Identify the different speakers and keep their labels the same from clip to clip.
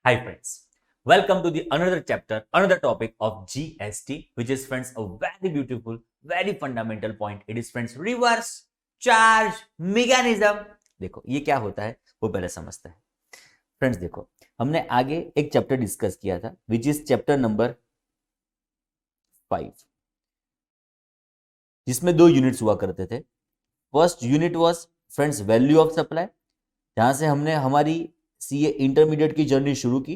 Speaker 1: Hi friends, welcome to the another chapter, another topic of GST, which is friends a very beautiful, very fundamental point. It is friends reverse charge mechanism. देखो ये क्या होता है वो पहले समझते हैं. फ्रेंड्स देखो हमने आगे एक चैप्टर डिस्कस किया था विच इज चैप्टर नंबर 5 जिसमें 2 यूनिट्स हुआ करते थे. First unit was friends value of supply, जहां से हमने हमारी सीए इंटरमीडिएट की जर्नी शुरू की.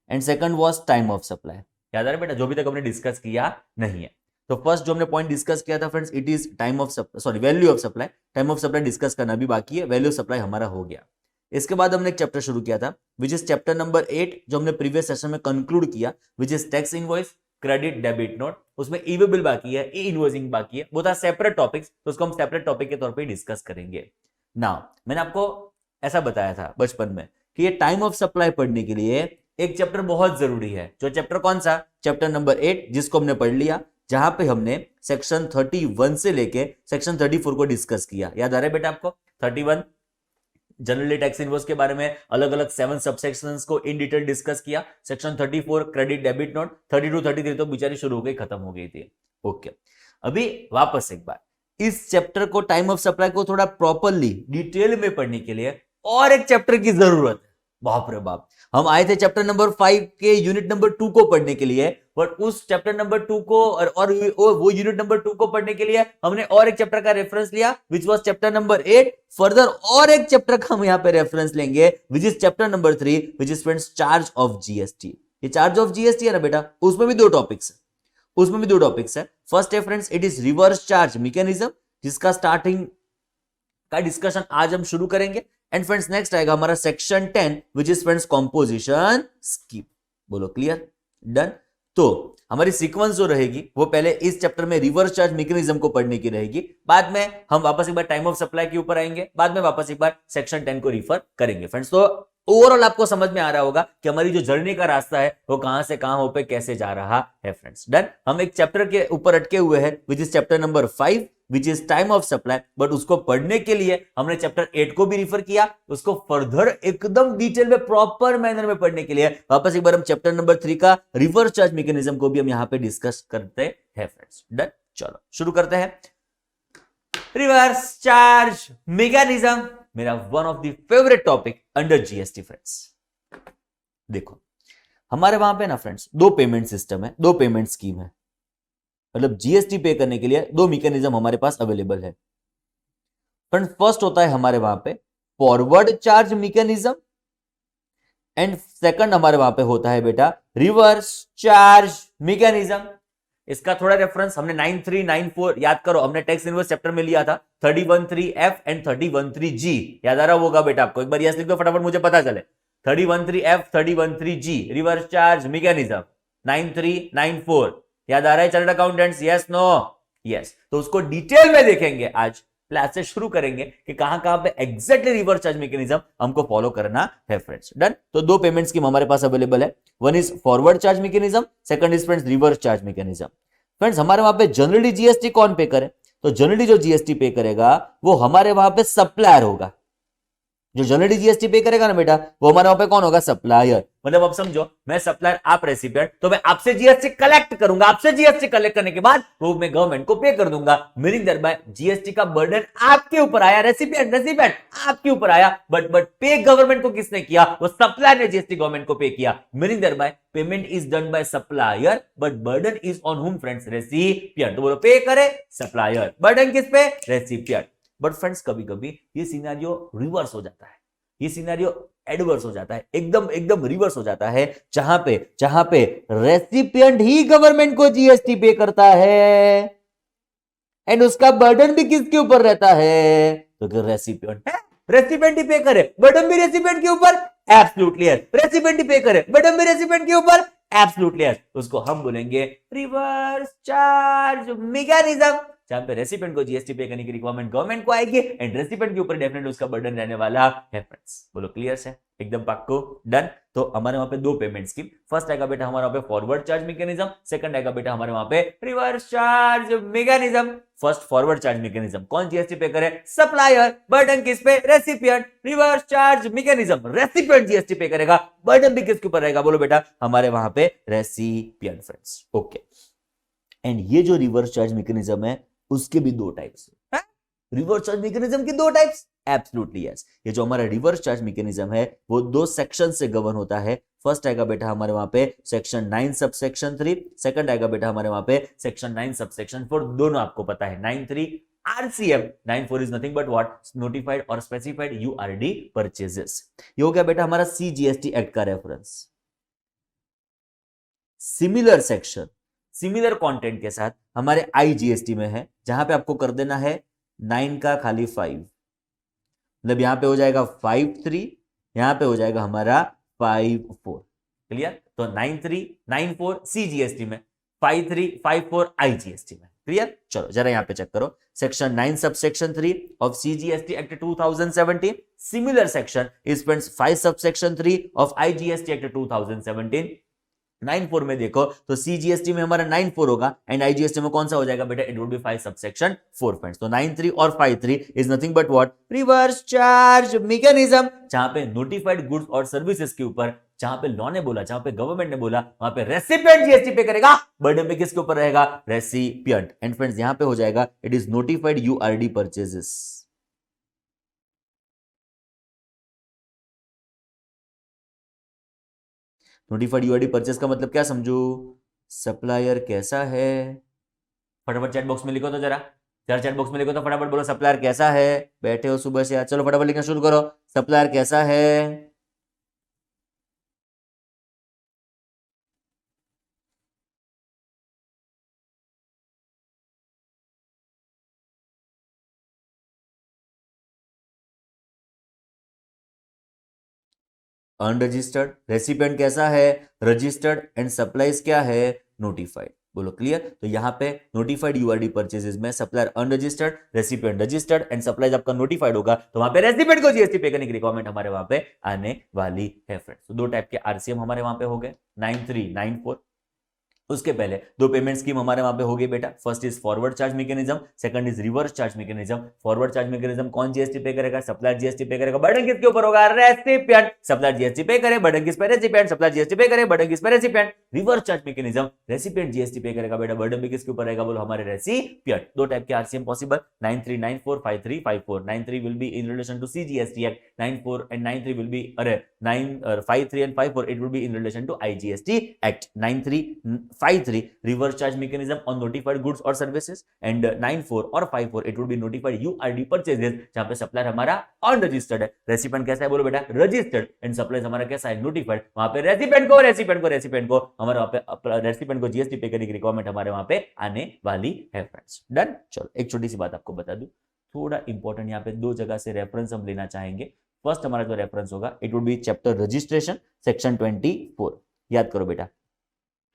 Speaker 1: And second was time of supply. याद आ रहा है बेटा जो भी तक हमने डिस्कस किया नहीं है. तो फर्स्ट जो हमने पॉइंट डिस्कस किया था friends it is time of supply, value of supply. Time of supply discuss करना भी बाकी है, वैल्यू ऑफ सप्लाई हमारा हो गया. इसके बाद हमने एक चैप्टर शुरू किया था विच इज चैप्टर नंबर 8 जो हमने प्रीवियस सेशन में कंक्लूड किया which is tax invoice, credit, debit note. उसमें ई वे बिल बाकी है, ई इनवॉइसिंग बाकी है. वो था सेपरेट टॉपिक्स, तो उसको हम सेपरेट टॉपिक के तौर पे डिस्कस करेंगे. नाउ मैंने आपको ऐसा बताया था बचपन में कि ये टाइम ऑफ सप्लाई पढ़ने के लिए एक चैप्टर बहुत जरूरी है. जो चैप्टर कौन सा? चैप्टर नंबर 8 जिसको हमने पढ़ लिया, जहां पे हमने सेक्शन 31 से लेके सेक्शन 34 को डिस्कस किया. याद आ रहा है बेटा आपको? 31 जनरली टैक्स इनवॉइस के बारे में अलग अलग 7 सबसेक्शंस को इन डिटेल डिस्कस किया. सेक्शन 34 क्रेडिट डेबिट नोट, 32 33 तो बेचारी शुरू हो गई, खत्म हो गई थी. ओके, अभी वापस एक बार इस चैप्टर को टाइम ऑफ सप्लाई को थोड़ा प्रॉपरली डिटेल में पढ़ने के लिए और एक चैप्टर की जरूरत है. बाप रे बाप, हम आए थे चैप्टर नंबर 5 के यूनिट नंबर 2 को पढ़ने के लिए, बट उस चैप्टर नंबर 2 को और वो यूनिट नंबर 2 को पढ़ने के लिए हमने और एक चैप्टर का रेफरेंस लिया which was chapter number 8. Further और एक चैप्टर का हम यहां पे रेफरेंस लेंगे which is chapter number 3 which is friends charge of GST. ये चार्ज ऑफ जीएसटी है ना बेटा, उसमें भी दो टॉपिक्स है. फर्स्ट है friends it is reverse charge mechanism, जिसका स्टार्टिंग का डिस्कशन आज हम शुरू करेंगे. एंड फ्रेंड्स नेक्स्ट आएगा हमारा section 10 which is friends composition scheme. बोलो क्लियर? डन. तो हमारी सीक्वेंस जो रहेगी वो पहले इस चैप्टर में रिवर्स चार्ज मैकेनिज्म को पढ़ने की रहेगी, बाद में हम वापस एक बार टाइम ऑफ सप्लाई के ऊपर आएंगे, बाद में वापस एक बार सेक्शन 10 को रिफर करेंगे. फ्रेंड्स तो ओवरऑल आपको समझ में आ रहा होगा कि हमारी जो जर्नी का रास्ता है वो कहां से कहां हो पे कैसे जा रहा है. Friends done. हम एक चैप्टर के ऊपर अटके हुए हैं which is chapter number 5 which is time of supply, but उसको पढ़ने के लिए हमने चैप्टर 8 को भी रिफर किया. उसको फर्दर एकदम डिटेल में प्रॉपर मैनर में पढ़ने के लिए वापस एक बार हम चैप्टर नंबर 3 का रिवर्स चार्ज मैकेनिज्म को भी हम यहां पे डिस्कस करते हैं. Friends done. चलो शुरू करते हैं. रिवर्स चार्ज मैकेनिज्म मेरा one of the favourite topic under GST. Friends देखो हमारे वहां पे ना फ्रेंड्स दो पेमेंट सिस्टम है, दो पेमेंट स्कीम है. मतलब जीएसटी पे करने के लिए दो मैकेनिज्म हमारे पास अवेलेबल है. फ्रेंड्स फर्स्ट होता है हमारे वहां पे forward charge mechanism and second हमारे वहां पे होता है बेटा रिवर्स चार्ज मैकेनिज्म. इसका थोड़ा रेफरेंस हमने 9394 याद करो, हमने टैक्स इनवॉइस चैप्टर में लिया था 313F एंड 313G. याद आ रहा होगा बेटा आपको? एक बार यस लिख दो फटाफट मुझे पता चले. 313F 313G reverse charge mechanism 9394. याद आ रहा है chartered accountants? Yes no? Yes. तो उसको डिटेल में देखेंगे आज. क्लास से शुरू करेंगे कि कहां कहां पे एग्जैक्टली रिवर्स चार्ज मैकेनिज्म हमको फॉलो करना है. Friends done. तो दो पेमेंट स्कीम हमारे पास अवेलेबल है. One is forward charge mechanism, second is friends reverse charge mechanism. Friends हमारे वहां पे जनरली जीएसटी कौन पे करे? तो जनरली जो जीएसटी पे करेगा वो हमारे वहां पे सप्लायर होगा. जो जनरली जीएसटी पे करेगा ना बेटा वो हमारे वहां पे कौन होगा? सप्लायर. मतलब अब समझो मैं सप्लायर, आप रेसिपिएंट, तो मैं आपसे जीएसटी कलेक्ट करूंगा. आपसे जीएसटी कलेक्ट करने के बाद वो मैं गवर्नमेंट को पे कर दूंगा. मीनिंग दैट बाय जीएसटी का बर्डन आपके ऊपर आया. रेसिपिएंट आपके ऊपर आया, बट पे गवर्नमेंट को किसने किया? वो सप्लायर ने जीएसटी गवर्नमेंट को पे किया. Meaning that by payment is done by supplier but burden is on whom? Friends recipient. तो बोलो पे करे सप्लायर, बर्डन किस पे? रेसिपिएंट. बट फ्रेंड्स कभी कभी ये सिनेरियो रिवर्स हो जाता है, ये सिनेरियो एडवर्स हो जाता है, एकदम रिवर्स हो जाता है, जहां पे रेसिपिएंट ही गवर्नमेंट को जीएसटी पे करता है एंड उसका बर्डन भी किसके ऊपर रहता है? तो रेसिपिएंट है, रेसिपिएंट ही पे करे, बर्डन भी रेसिपिएंट के ऊपर. Absolutely yes. रेसिपिएंट ही पे करे, बर्डन भी रेसिपिएंट के ऊपर. Absolutely yes. उसको हम बोलेंगे रिवर्स चार्ज मैकेनिज्म, जहां पे रेसिपिएंट को जीएसटी पे करने की रिक्वायरमेंट गवर्नमेंट को आएगी एंड रेसिपिएंट के ऊपर डेफिनेटली उसका बर्डन रहने वाला है. फ्रेंड्स बोलो क्लियर है? एकदम पक्को? डन. तो हमारे वहां पे दो पेमेंट स्कीम. फर्स्ट आएगा बेटा हमारे वहां पे फॉरवर्ड चार्ज मैकेनिज्म, सेकंड आएगा बेटा हमारे वहां पे reverse charge mechanism. First forward charge mechanism, कौन जीएसटी पे करे? सप्लायर। बर्डन किस पे? Recipient. Reverse charge mechanism, recipient GST pay करेगा, बर्डन भी किसके ऊपर रहेगा? बोलो बेटा, हमारे वहां पे रेसिपिएंट फ्रेंड्स। ओके, एंड ये जो रिवर्स चार्ज मैकेनिज्म है उसके भी दो टाइप्स है। रिवर्स चार्ज मैकेनिज्म की दो टाइप्स, एब्सोल्युटली यस। ये जो हमारा रिवर्स चार्ज मैकेनिज्म है वो दो सेक्शन से गवर्न होता है। फर्स्ट आएगा बेटा हमारे वहां पे सेक्शन 9 सबसेक्शन 3, सेकंड आएगा बेटा हमारे वहां पे सेक्शन 9 सबसेक्शन 4। दोनों आपको पता है 9(3) RCM, 9(4) is nothing but what? Notified और स्पेसिफाइड यूआरडी परचेजेस। ये हो गया बेटा हमारा सीजीएसटी एक्ट का reference. Similar section, similar content के साथ हमारे आईजीएसटी में है, जहां पे आपको कर देना है 9 का खाली 5, मतलब यहां पे हो जाएगा 5(3), यहां पे हो जाएगा हमारा 5(4). क्लियर? तो 9(3) 9(4) सीजीएसटी में, 5(3) 5(4) आईजीएसटी में। क्लियर? चलो जरा यहां पे चेक करो, section 9 subsection 3 of CGST act 2017, similar section is 5 subsection 3 of IGST act 2017। 9(4) में देखो तो सीजीएसटी में हमारा 9(4) होगा एंड आईजीएसटी में कौन सा हो जाएगा बेटा? It would be 5 subsection 4 friends. तो 9(3) और 5(3) is nothing but what? Reverse charge mechanism, जहां पे नोटिफाइड गुड्स और सर्विसेज के ऊपर, जहां पे लॉ ने बोला, जहां पे गवर्नमेंट ने बोला, वहां पे रेसिपिएंट जीएसटी पे करेगा, बर्डन पे किसके ऊपर रहेगा? रेसिपिएंट। एंड फ्रेंड्स यहां पे हो जाएगा it is notified URD purchases. Notified URD purchase का मतलब क्या समझो? सप्लायर कैसा है? फटाफट चैट बॉक्स में लिखो तो जरा, चैट बॉक्स में लिखो तो फटाफट बोलो, सप्लायर कैसा है? बैठे हो सुबह से आज, चलो फटाफट लिखना शुरू करो, सप्लायर कैसा है? अनरजिस्टर्ड। रेसिपिएंट कैसा है? रजिस्टर्ड। एंड सप्लाईज क्या है? नोटिफाइड। बोलो क्लियर? तो यहां पे नोटिफाइड यूआरडी परचेजेस में supplier unregistered, recipient registered and supplies आपका नोटिफाइड होगा, तो वहां पे रेसिपिएंट को जीएसटी पे करने की रिक्वायरमेंट हमारे वहां पे आने वाली है फ्रेंड्स। तो दो टाइप के आरसीएम हमारे वहां पे हो गए, 9(3) 9(4। उसके पहले दो पेमेंट स्कीम हमारे वहां पे हो गई बेटा, first is forward charge mechanism, second is reverse charge mechanism. Forward charge mechanism कौन जीएसटी पे करेगा? सप्लायर जीएसटी पे करेगा, बर्डन किसके ऊपर होगा? रेसिपिएंट। सप्लायर जीएसटी पे करे, बर्डन किस पे? रेसिपिएंट। सप्लायर जीएसटी पे करे, बर्डन किस पे? Recipient. Reverse charge mechanism, recipient GST pay करेगा बेटा, बर्डन भी किसके ऊपर रहेगा? बोलो हमारे रेसिपिएंट। दो टाइप के RCM possible, 9(3) 9(4), 5(3) 5(4। 9(3) will be in relation to CGST Act, 9(4) and 9(3) will be 5(3) and 5(4) it will be in relation to IGST Act. 9(3) 5(3) reverse charge mechanism on notified goods or services and 9(4) और 5(4) it would be notified URD purchases, जहां पे supplier हमारा unregistered है, recipient कैसा है? बोलो बेटा, registered. And supplier हमारा कैसा है? नोटिफाइड। वहां पे रेसिपिएंट को हमारे वहां पे रेसिपिएंट को जीएसटी पे करने की रिक्वायरमेंट हमारे वहां पे आने वाली है फ्रेंड्स। डन? चलो एक छोटी सी बात आपको बता दूं, थोड़ा इंपॉर्टेंट, यहाँ पे दो जगह से रेफरेंस हम लेना चाहेंगे। फर्स्ट हमारा जो रेफरेंस होगा it would be chapter registration, section 24। याद करो बेटा,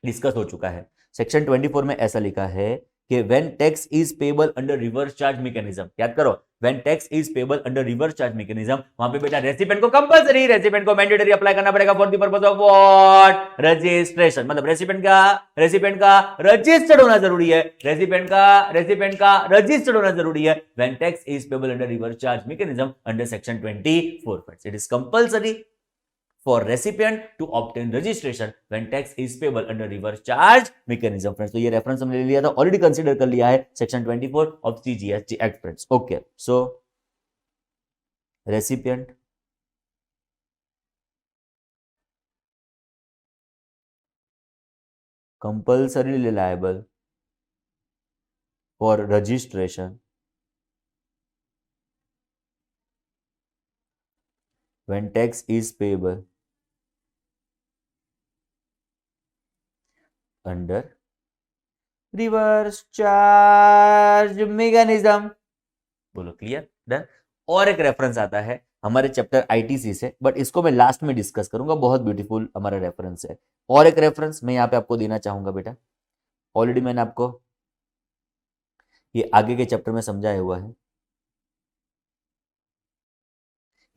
Speaker 1: डिस्कस हो चुका है। सेक्शन 24 में ऐसा लिखा है कि when tax is payable under reverse charge mechanism, याद करो, when tax is payable under reverse charge mechanism, वहां पे बेटा रेसिपिएंट को कंपलसरी, रेसिपिएंट को मैंडेटरी अप्लाई करना पड़ेगा for the purpose of what? Registration. मतलब रेसिपिएंट का रजिस्टर्ड होना जरूरी है, रेसिपिएंट का रजिस्टर्ड होना जरूरी है। When tax is payable under reverse charge mechanism under section 24, it is compulsory for recipient to obtain registration when tax is payable under reverse charge mechanism friends। तो ये रेफरेंस हमने ले लिया था, ऑलरेडी कंसीडर कर लिया है, section 24 of CGST act friends. Okay, so recipient compulsorily liable for registration when tax is payable under reverse charge mechanism. बोलो क्लियर? डन? और एक रेफरेंस आता है हमारे चैप्टर आईटीसी से, बट इसको मैं लास्ट में डिस्कस करूंगा, बहुत ब्यूटीफुल हमारा रेफरेंस है। और एक रेफरेंस मैं यहाँ पे आपको देना चाहूंगा बेटा, ऑलरेडी मैंने आपको ये आगे के चैप्टर में समझाया हुआ है।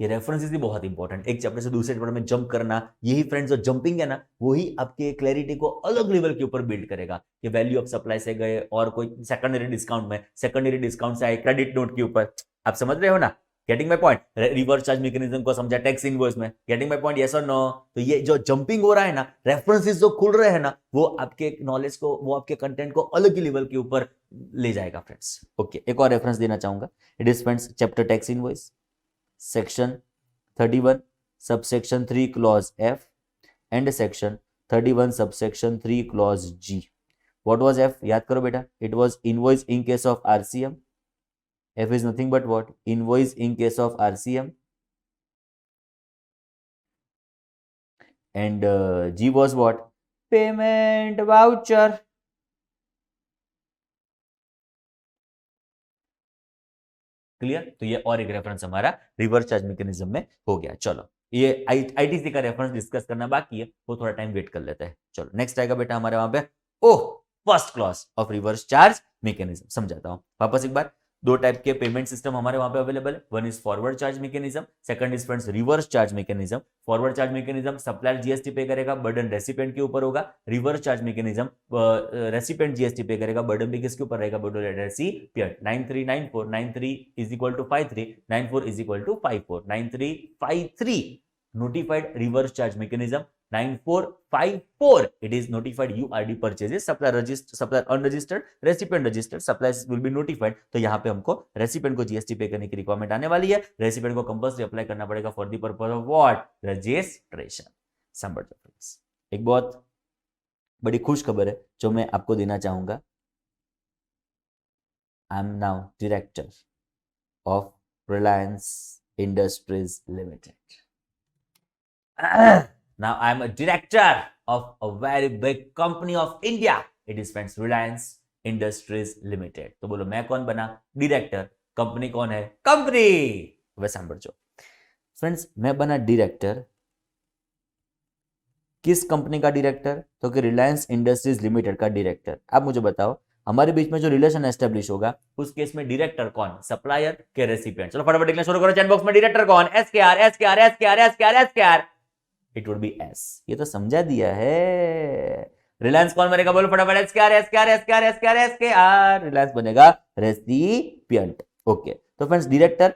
Speaker 1: ये रेफरेंसेस भी बहुत इंपॉर्टेंट, एक चैप्टर से दूसरे चैप्टर में जंप करना, यही फ्रेंड्स जो जंपिंग है ना, वही आपके क्लैरिटी को अलग लेवल के ऊपर बिल्ड करेगा कि वैल्यू ऑफ सप्लाई से गए और कोई सेकेंडरी डिस्काउंट से आए क्रेडिट नोट के ऊपर, आप समझ रहे हो ना, getting my point, reverse charge mechanism को समझा टैक्स इनवॉइस में, गेटिंग माय पॉइंट, यस और नो। तो ये जो जंपिंग हो रहा है ना, रेफरेंसेस जो खुल रहे हैं ना, वो आपके नॉलेज को, वो आपके कंटेंट को अलग ही लेवल के ऊपर ले जाएगा फ्रेंड्स। ओके, एक और रेफरेंस देना चाहूंगा, it is friends chapter tax invoice, section 31 subsection 3 clause F and section 31 subsection 3 clause G। What was F? याद करो बेटा, it was invoice in case of RCM। F is nothing but what? Invoice in case of RCM. And G was what? Payment voucher. Clear? तो ये और एक reference हमारा reverse charge mechanism में हो गया। चलो, ये आईटीसी का रेफरेंस डिस्कस करना बाकी है, वो थोड़ा टाइम वेट कर लेते हैं। चलो नेक्स्ट आएगा बेटा हमारे वहां पे, oh, first clause of reverse charge mechanism. समझाता हूं वापस एक बार। दो टाइप के पेमेंट सिस्टम हमारे वहां पे अवेलेबल है, one is forward charge mechanism, second is friends reverse charge mechanism. Forward charge mechanism supplier GST pay करेगा, बर्डन रेसिपिएंट के ऊपर होगा। Reverse charge mechanism recipient GST pay करेगा, बर्डन भी किसके ऊपर रहेगा? Burden recipient. 9394 93 is equal to 53, 94 is equal to 54, 9353 notified reverse charge mechanism, 9454 it is notified URD purchases, supplier unregistered, recipient registered, suppliers will be notified। तो यहाँ पे हमको recipient को जीएसटी पे करने की रिक्वायरमेंट आने वाली है, रेसिपिएंट को कंपल्सरी अप्लाई करना पड़ेगा for the purpose of what? Registration. समझ लो फ्रेंड्स, एक बहुत बड़ी खुश खबर है जो मैं आपको देना चाहूंगा। I am now director of Reliance Industries limited. Now I am a director of a very big company of India. It is friends Reliance Industries Limited. तो बोलो मैं कौन बना? डायरेक्टर। कंपनी कौन है? कंपनी। वैसे समझो फ्रेंड्स, मैं बना डायरेक्टर, किस कंपनी का डायरेक्टर? तो कि रिलायंस इंडस्ट्रीज लिमिटेड का डायरेक्टर। आप मुझे बताओ, हमारे बीच में जो रिलेशन एस्टेब्लिश होगा उस केस में डायरेक्टर कौन? सप्लायर के रेसिपिएंट। चलो फटाफट लिखना शुरू करो चैट बॉक्स में, डायरेक्टर कौन? SKR SKR SKR SKR SKR, it would be S. ये तो समझा दिया है। रिलायंस कौन बनेगा? बोलो फटाफट। SKR SKR SKR SKR SKR, Reliance बनेगा रेसिपिएंट। ओके, तो friends director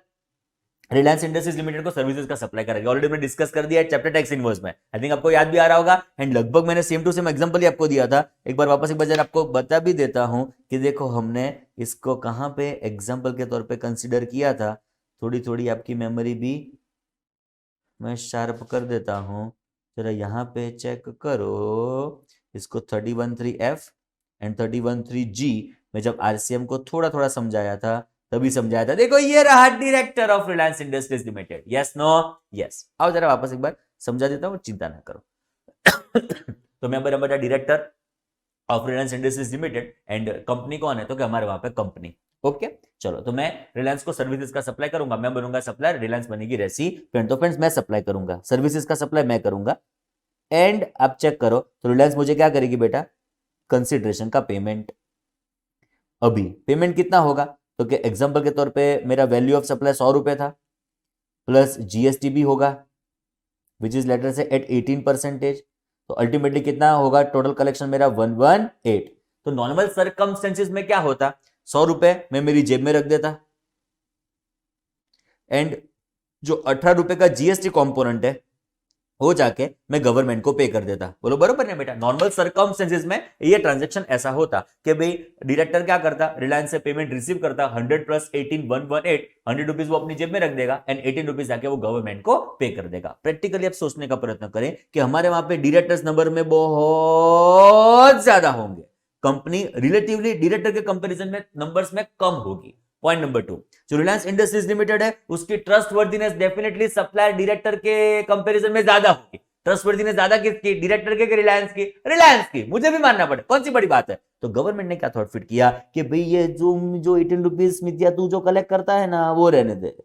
Speaker 1: Reliance Industries limited को सर्विसेज का सप्लाई करेगा। ऑलरेडी मैंने डिस्कस कर दिया है चैप्टर टैक्स इनवॉइस में, आई थिंक आपको याद भी आ रहा होगा। एंड लगभग मैंने सेम टू सेम एग्जांपल ही आपको दिया था। एक बार वापस एक बार आपको बता भी देता हूं कि देखो हमने इसको कहां पे एग्जांपल के तौर पे कंसीडर किया था। थोड़ी थोड़ी आपकी मेमोरी भी मैं शार्प कर देता हूं, जरा यहाँ पे चेक करो। इसको 31(3)F एंड 31(3)G में जब RCM को थोड़ा थोड़ा समझाया था, तभी समझाया था। देखो ये रहा director of Reliance Industries Limited. Yes no? Yes. आओ जरा वापस एक बार समझा देता हूं, चिंता ना करो। तो मैं बना director of Reliance Industries limited and company कौन है? तो कि हमारे वहां पे कंपनी। ओके, चलो, तो मैं रिलायंस को सर्विसेज का सप्लाई करूंगा, मैं बनूंगा सप्लायर, रिलायंस बनेगी रेसिपिएंट। तो फ्रेंड्स मैं सप्लाई करूंगा, सर्विसेज का सप्लाई मैं करूंगा। एंड आप चेक करो, तो रिलायंस मुझे क्या करेगी बेटा? कंसिडरेशन का पेमेंट। अभी पेमेंट कितना होगा? तो कि एग्जांपल के तौर पे मेरा वैल्यू ऑफ सप्लाई 100 रुपए था, प्लस जीएसटी भी होगा, विच इज लेटर से एट 18%। तो अल्टीमेटली कितना होगा टोटल कलेक्शन मेरा? 118। तो नॉर्मल सर्कमस्टेंसेस में क्या होता? 100 रुपए मैं मेरी जेब में रख देता, एंड जो 18 रुपए का जीएसटी कंपोनेंट है वो जाके मैं गवर्नमेंट को पे कर देता। बोलो बरोबर है बेटा? नॉर्मल सर्कमस्टेंसेस में ये ट्रांजैक्शन ऐसा होता कि भाई डायरेक्टर क्या करता? रिलायंस से पेमेंट रिसीव करता, 100 प्लस 18 118, 100 रुपीज वो अपनी जेब में रख देगा एंड 18 रुपीज जाके वो गवर्नमेंट को पे कर देगा। प्रैक्टिकली आप सोचने का प्रयत्न करें कि हमारे वहां पे डायरेक्टर्स नंबर में बहुत ज्यादा होंगे, कंपनी रिलेटिवली डायरेक्टर के कंपैरिजन में नंबर्स में कम होगी। पॉइंट नंबर 2, जो रिलायंस इंडस्ट्रीज लिमिटेड है उसकी ट्रस्टवर्दीनेस डेफिनेटली सप्लायर डायरेक्टर के कंपैरिजन में ज्यादा होगी। ट्रस्टवर्दीनेस ज्यादा किसकी? डायरेक्टर के रिलायंस की? रिलायंस की। मुझे भी मानना पड़े, कौन सी बड़ी बात है? तो गवर्नमेंट ने क्या थॉट फिट किया कि भाई ये जो 18 रुपीज स्मितिया तू जो कलेक्ट करता है ना वो रहने दे।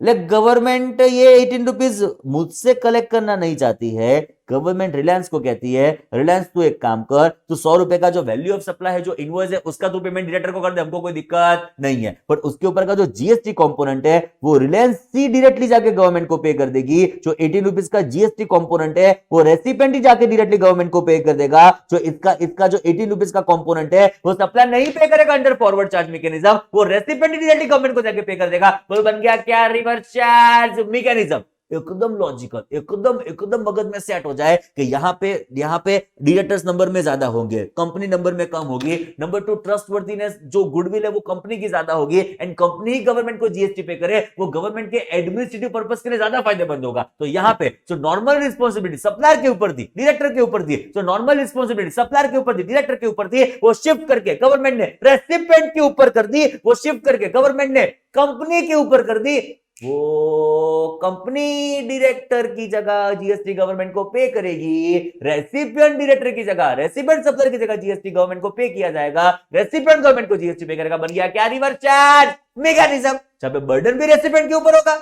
Speaker 1: ले गवर्नमेंट ये 18 रुपीज मुझसे कलेक्ट करना नहीं चाहती है, गवर्नमेंट रिलायंस को कहती है, रिलायंस तू एक काम कर, तू 100 रुपए का जो वैल्यू ऑफ सप्लाई है, जो इनवॉइस है, उसका तू पेमेंट डायरेक्टर को कर दे, हमको कोई दिक्कत नहीं है। पर उसके ऊपर का जो जीएसटी कंपोनेंट है वो रिलायंस सी डायरेक्टली जाके गवर्नमेंट को पे कर देगी। जो 18 रुपीज का जीएसटी कंपोनेंट है वो रेसिपिएंट ही जाके डायरेक्टली गवर्नमेंट को पे कर देगा। जो इसका जो 18 रुपीज का कंपोनेंट है वो सप्लाई नहीं पे करेगा अंडर फॉरवर्ड चार्ज मैकेनिज्म, वो रेसिपिएंट ही डायरेक्टली गवर्नमेंट को जाके पे कर देगा। वो बन गया क्या? Reverse charge mechanism. एकदम लॉजिकल, एकदम एकदम मगज में सेट हो जाए कि यहां पे डायरेक्टर्स नंबर में ज्यादा होंगे, कंपनी नंबर में कम होगी। नंबर 2, ट्रस्टवर्थीनेस, जो गुडविल है वो कंपनी की ज्यादा होगी, एंड कंपनी ही गवर्नमेंट को जीएसटी पे करे, वो गवर्नमेंट के एडमिनिस्ट्रेटिव पर्पस के लिए ज्यादा फायदेमंद होगा। तो यहां पे जो नॉर्मल रिस्पॉन्सिबिलिटी सप्लायर के ऊपर थी, डायरेक्टर के ऊपर थी, जो नॉर्मल रिस्पॉन्सिबिलिटी सप्लायर के ऊपर थी, डायरेक्टर के ऊपर थी, वो शिफ्ट करके गवर्नमेंट ने रेसिपिएंट के ऊपर कर दी, वो शिफ्ट करके गवर्नमेंट ने कंपनी के ऊपर कर दी। वो कंपनी डायरेक्टर की जगह जीएसटी गवर्नमेंट को पे करेगी, रेसिपिएंट डायरेक्टर की जगह, रेसिपिएंट सप्लायर की जगह जीएसटी गवर्नमेंट को पे किया जाएगा, रेसिपिएंट गवर्नमेंट को जीएसटी पे करेगा। बन गया क्या? Reverse charge mechanism. जहां पे बर्डन भी रेसिपिएंट के ऊपर होगा,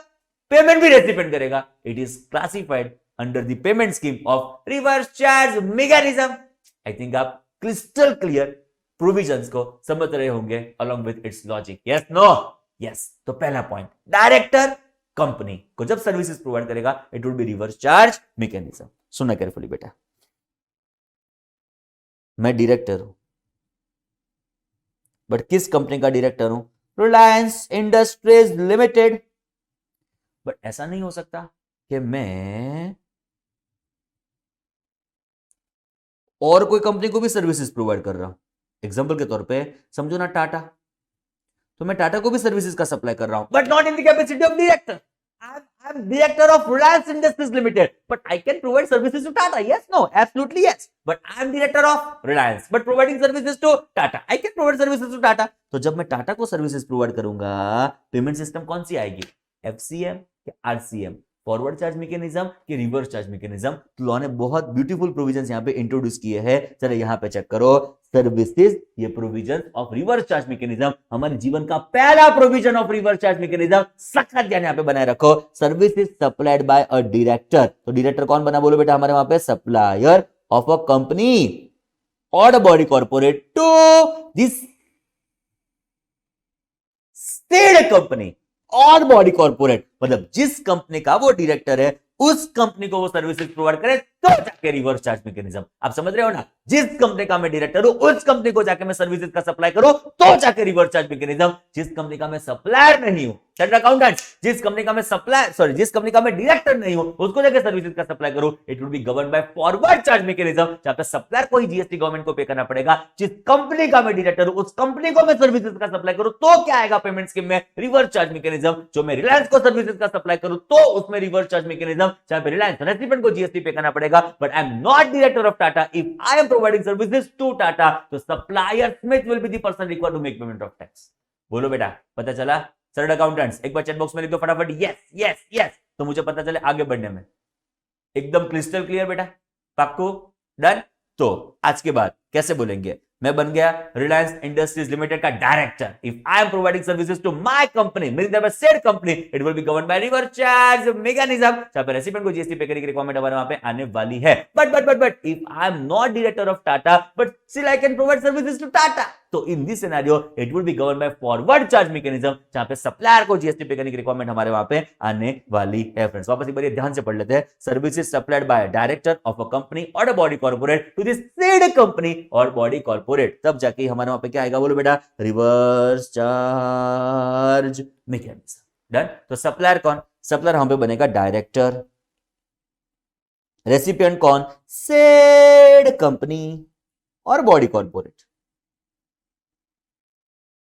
Speaker 1: पेमेंट भी रेसिपिएंट करेगा। It is classified under the payment scheme of reverse charge mechanism. I think आप क्रिस्टल क्लियर प्रोविजंस को समझ रहे होंगे along with its logic. Yes, no? Yes. तो पहला पॉइंट, डायरेक्टर कंपनी को जब सर्विसेज प्रोवाइड करेगा it will be reverse charge mechanism. सुनना केयरफुली बेटा, मैं डायरेक्टर हूं, बट किस कंपनी का डायरेक्टर हूं? Reliance Industries limited. बट ऐसा नहीं हो सकता कि मैं और कोई कंपनी को भी सर्विसेज प्रोवाइड कर रहा हूं। एग्जांपल के तौर पे समझो ना टाटा, तो मैं टाटा को भी सर्विसेज का सप्लाई कर रहा हूं, but not in the capacity of director. I'm director of Reliance Industries Limited, but I can provide services to Tata. Yes, no, absolutely yes. But I'm director of Reliance, but providing services to Tata. I can provide services to Tata. तो जब मैं टाटा को services provide करूंगा, payment system कौन सी आएगी? FCM या RCM? Forward charge mechanism कि reverse charge mechanism? तो लॉ ने बहुत ब्यूटीफुल प्रोविजंस यहां पे इंट्रोड्यूस किए हैं। चलो यहां पे चेक करो, सर्विसेज, ये provision of reverse charge mechanism, हमारे जीवन का पहला provision of reverse charge mechanism. सख्त ध्यान यहां पे बनाए रखो। Services supplied bye a director, तो डायरेक्टर कौन बना बोलो बेटा हमारे वहां पे? सप्लायर ऑफ अ कंपनी और a body corporate to this state company और बॉडी कॉर्पोरेट, मतलब जिस कंपनी का वो डायरेक्टर है उस कंपनी को वो सर्विसेज प्रोवाइड करे तो जाके रिवर्स चार्ज मैकेनिज्म। आप समझ रहे हो ना? जिस कंपनी का मैं डायरेक्टर हूं उस कंपनी को जाके मैं सर्विसेज का सप्लाई करूं तो जाके रिवर्स चार्ज मैकेनिज्म। जिस कंपनी का मैं सप्लायर नहीं हूं, चार्टर्ड अकाउंटेंट, जिस कंपनी का मैं जिस कंपनी का मैं डायरेक्टर नहीं हूं उसको जाके सर्विसेज का सप्लाई करूं, it will be govern by forward charge mechanism, जहां पे सप्लायर को ही जीएसटी गवर्नमेंट को पे करना पड़ेगा। जिस कंपनी का मैं डायरेक्टर हूं उस कंपनी को मैं सर्विसेज का सप्लाई करूं तो क्या आएगा पेमेंट स्कीम में? Reverse charge mechanism. जो मैं रिलायंस को सर्विसेज का सप्लाई करूं तो उसमें रिवर्स चार्ज मैकेनिज्म, जहां पे रिलायंस रेसिपिएंट को जीएसटी पे करना पड़ेगा। But I am not director of Tata, if I am providing services to Tata, तो supplier Smith will be the person required to make payment of tax. बोलो बेटा, पता चला? चार्टर्ड अकाउंटेंट्स एक बार चैट बॉक्स में लिख दो फटाफट यस यस यस, तो मुझे पता चले आगे बढ़ने में। एकदम क्रिस्टल क्लियर बेटा, पक्को? डन। तो आज के बाद कैसे बोलेंगे? मैं बन गया रिलायंस इंडस्ट्रीज लिमिटेड का director. If I am providing services to my company, meaning that said company, it will be govern by reverse charge mechanism, जहां पे रेसिपिएंट को जीएसटी पे करने की रिक्वायरमेंट हमारे वहां पे आने वाली है। But if I am not director of Tata but still I can provide services to Tata, तो in this scenario it will be govern by forward charge mechanism, जहां पे सप्लायर को जीएसटी पे करने की रिक्वायरमेंट हमारे वहां पे आने वाली है। फ्रेंड्स वापस एक बार ध्यान से पढ़ लेते हैं। Services supplied by director of a company और a body corporate to this said company और बॉडी कॉर्पोरेट, तब जाके हमारे वहां पे क्या आएगा बोलो बेटा? Reverse charge mechanism. डन। तो सप्लायर कौन? सप्लायर हम पे बनेगा डायरेक्टर। रेसिपिएंट कौन? सेड कंपनी और बॉडी कॉर्पोरेट।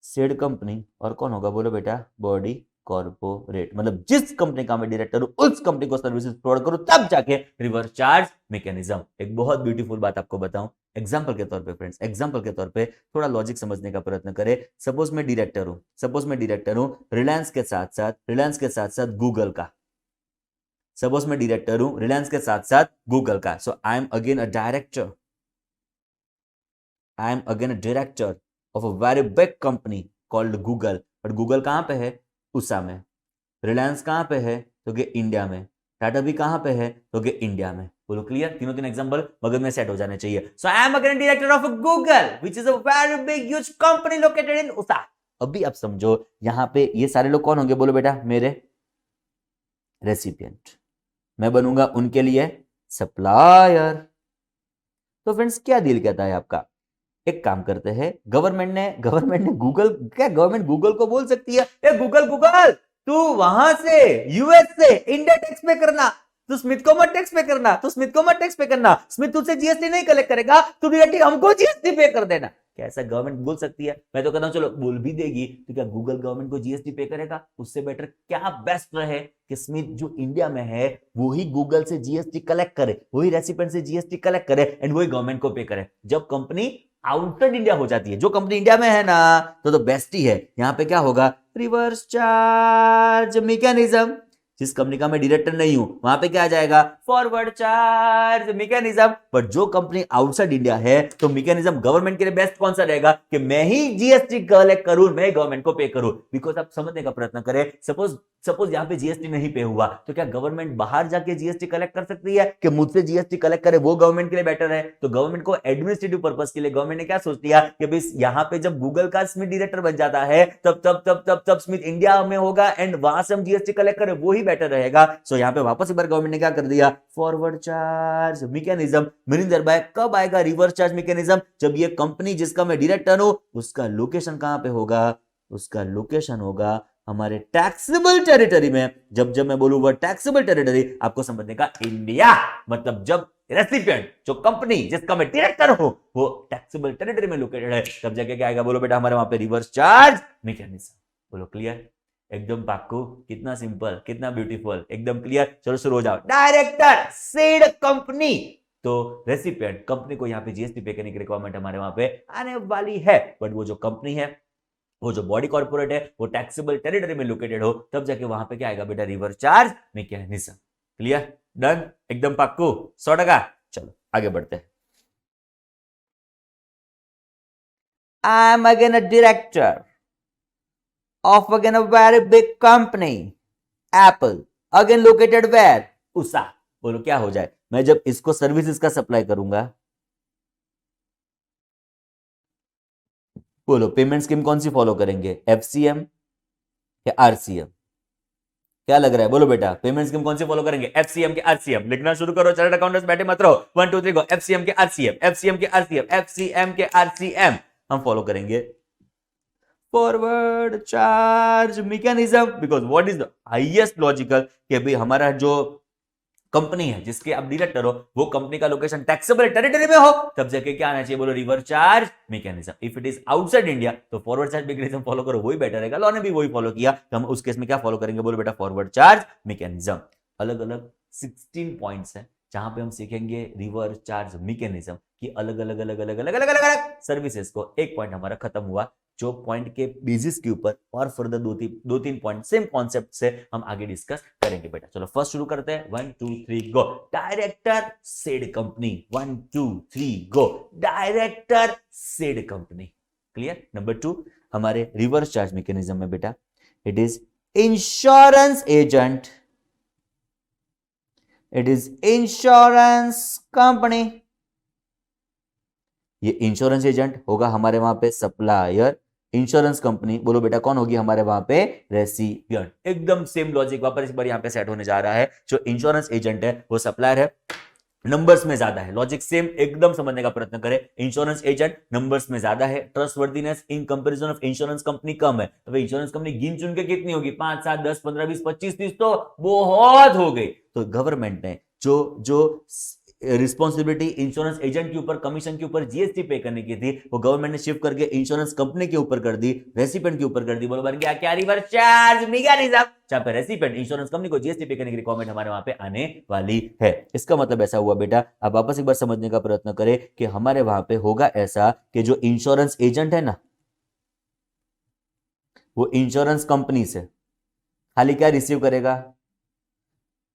Speaker 1: सेड कंपनी और कौन होगा बोलो बेटा? Body corporate. मतलब जिस कंपनी का मैं डायरेक्टर हूं उस कंपनी को सर्विसेज प्रोवाइड करूं तब जाके रिवर्स चार्ज मैकेनिज्म। एक बहुत ब्यूटीफुल बात आपको बताऊं, एग्जांपल के तौर पे फ्रेंड्स, एग्जांपल के तौर पे थोड़ा लॉजिक समझने का प्रयत्न करें। सपोज मैं डायरेक्टर हूं रिलायंस के साथ गूगल का। सपोज मैं डायरेक्टर हूं रिलायंस के साथ गूगल का। So I am again a director, of a very big company called Google. But Google कहां पे है? USA में। रिलायंस कहां पे है? तो कि इंडिया में। टाटा भी कहां पे है, तो कि इंडिया में। बोलो क्लियर, तीनों तीन एग्जांपल मगज में सेट हो जाने चाहिए। So I am again director of Google which is a very big huge company located in USA। अभी आप समझो यहां पे ये सारे लोग कौन होंगे, बोलो बेटा, मेरे रेसिपिएंट, मैं बनूंगा उनके लिए सप्लायर। तो फ्रेंड्स क्या डील कहता है आपका, एक काम करते हैं, गवर्नमेंट ने गूगल, क्या गवर्नमेंट गूगल को बोल सकती है, ए गूगल गूगल तू वहां से यूएस से इंडिया टैक्स पे करना, तू स्मिथ को मत टैक्स पे करना, तू स्मिथ को मत टैक्स पे करना, स्मिथ तुझसे जीएसटी नहीं कलेक्ट करेगा, तू डायरेक्टली हमको जीएसटी पे कर देना। क्या ऐसा गवर्नमेंट बोल सकती है? मैं तो कहता हूं चलो बोल भी देगी तो क्या गूगल गवर्नमेंट को जीएसटी पे करेगा? उससे बेटर क्या बेस्ट रहे कि स्मिथ जो इंडिया में है वो ही गूगल से जीएसटी कलेक्ट करे, वही रेसिपिएंट से जीएसटी कलेक्ट करे एंड वही गवर्नमेंट को पे करे। जब कंपनी आउटसाइड इंडिया हो जाती है, जो कंपनी इंडिया में है ना, तो बेस्ट ही है। यहां पे क्या होगा, रिवर्स चार्ज मैकेनिज्म। जिस कंपनी का मैं डायरेक्टर नहीं हूं वहां पे क्या आ जाएगा, फॉरवर्ड चार्ज मैकेनिज्म। पर जो कंपनी आउटसाइड इंडिया है तो मैकेनिज्म गवर्नमेंट के लिए बेस्ट कौन सा रहेगा कि मैं ही जीएसटी कलेक्ट करूं, मैं गवर्नमेंट को पे करूं। बिकॉज आप समझने का प्रयत्न करें, सपोज यहां पे जीएसटी नहीं पे हुआ तो क्या गवर्नमेंट बाहर जाके जीएसटी कलेक्ट कर सकती है कि मुझसे जीएसटी कलेक्ट करे, वो गवर्नमेंट के लिए बेटर है। तो गवर्नमेंट को एडमिनिस्ट्रेटिव पर्पस के लिए गवर्नमेंट ने क्या सोच लिया कि भाई यहां पे जब गूगल का स्मिथ डायरेक्टर बन जाता है तब स्मिथ इंडिया में होगा एंड वहां से हम जीएसटी कलेक्ट करें, वो ही बेटर रहेगा। सो यहां पे वापस एक बार गवर्नमेंट ने क्या कर दिया, forward charge mechanism. Meaning bye कब आएगा रिवर्स चार्ज मैकेनिज्म, जब ये कंपनी जिसका मैं डायरेक्टर हूं उसका लोकेशन कहां पे होगा, उसका लोकेशन होगा हमारे टैक्सेबल टेरिटरी में। जब मैं बोलूं वर्ड टैक्सेबल टेरिटरी, आपको समझने का इंडिया, मतलब जब रेसिपिएंट जो कंपनी जिसका मैं डायरेक्टर हूं वो टैक्सेबल टेरिटरी में लोकेटेड है, तब जाके क्या आएगा, बोलो बेटा हमारे वहां पे रिवर्स चार्ज मैकेनिज्म। बोलो क्लियर, एकदम पाक्कू, कितना सिंपल, कितना ब्यूटीफुल, एकदम क्लियर। चलो शुरू हो जाओ। डायरेक्टर सेड कंपनी, तो रेसिपिएंट कंपनी को यहां पे जीएसटी पे करने की रिक्वायरमेंट हमारे वहां पे आने वाली है, बट वो जो कंपनी है, वो जो बॉडी कॉर्पोरेट है, वो टैक्सेबल टेरिटरी में लोकेटेड हो, तब जाके वहां पे क्या आएगा बेटा, reverse charge mechanism. Clear, done, एकदम पक्कू, 100%। चलो आगे बढ़ते हैं। आई am again a director of again a very big company, Apple, again located where, USA। बोलो क्या हो जाए, मैं जब इसको सर्विसेज का सप्लाई करूंगा, बोलो पेमेंट स्कीम कौन सी फॉलो करेंगे, FCM या RCM? क्या लग रहा है, बोलो बेटा, पेमेंट स्कीम कौन सी फॉलो करेंगे, FCM के RCM? लिखना शुरू करो, चार्टर्ड अकाउंटेंट्स बैठे मत रहो, 1 2 3 गो। FCM के RCM, FCM के RCM, FCM के RCM हम फॉलो करेंगे forward charge mechanism. Because what is the highest logical कि भाई हमारा जो कंपनी है जिसके आप डायरेक्टर हो वो कंपनी का लोकेशन टैक्सेबल टेरिटरी में हो, तब जाके क्या आना चाहिए, बोलो reverse charge mechanism. If it is outside India तो फॉरवर्ड चार्ज मैकेनिज्म फॉलो करो, वही बेटर रहेगा। लॉ ने भी वही फॉलो किया, तो हम उस केस में क्या फॉलो करेंगे, बोलो बेटा फॉरवर्ड चार्ज मैकेनिज्म। अलग अलग 16 पॉइंट्स है जहां पे हम सीखेंगे रिवर्स चार्ज मैकेनिज्म की अलग अलग अलग अलग अलग अलग अलग सर्विसेज को। एक पॉइंट हमारा खत्म हुआ, जो पॉइंट के बेसिस के ऊपर और फर्दर दो तीन पॉइंट सेम कॉन्सेप्ट से हम आगे डिस्कस करेंगे बेटा। चलो फर्स्ट शुरू करते हैं, 1 2 3 go. Director said company, 1 2 3 go. Director said company, clear. Number 2 हमारे रिवर्स चार्ज मैकेनिज्म में बेटा, it is insurance agent, it is insurance company. ये इंश्योरेंस एजेंट होगा हमारे वहां पे सप्लायर, इंश्योरेंस कंपनी बोलो बेटा कौन होगी हमारे वहां पे, रेसिपिएंट। एकदम सेम लॉजिक वापस एक बार यहां पे सेट होने जा रहा है। जो इंश्योरेंस एजेंट है वो सप्लायर है, नंबर्स में ज्यादा है, लॉजिक सेम एकदम समझने का प्रयत्न करें। इंश्योरेंस एजेंट नंबर्स में ज्यादा है, trustworthiness in comparison of insurance company कम है। तो इंश्योरेंस कंपनी गिन चुन के कितनी होगी, 5 7 10 15 20 25 30 तो बहुत हो गई। तो गवर्नमेंट ने जो रिस्पॉन्सिबिलिटी इंश्योरेंस एजेंट के ऊपर कमीशन के ऊपर जीएसटी पे करने की थी, वो गवर्नमेंट ने शिफ्ट करके इंश्योरेंस कंपनी के ऊपर कर दी, रेसिपिएंट के ऊपर कर दी। बोलो बन गया क्या, रिवर्स चार्ज मैकेनिज्म। जहां पे रेसिपिएंट इंश्योरेंस कंपनी को जीएसटी पे करने की रिक्वायरमेंट हमारे वहां पे आने वाली है। इसका मतलब ऐसा हुआ बेटा, अब वापस एक बार समझने का प्रयत्न करें कि हमारे वहां पे होगा ऐसा कि जो इंश्योरेंस एजेंट है ना, वो इंश्योरेंस कंपनी से खाली क्या रिसीव करेगा,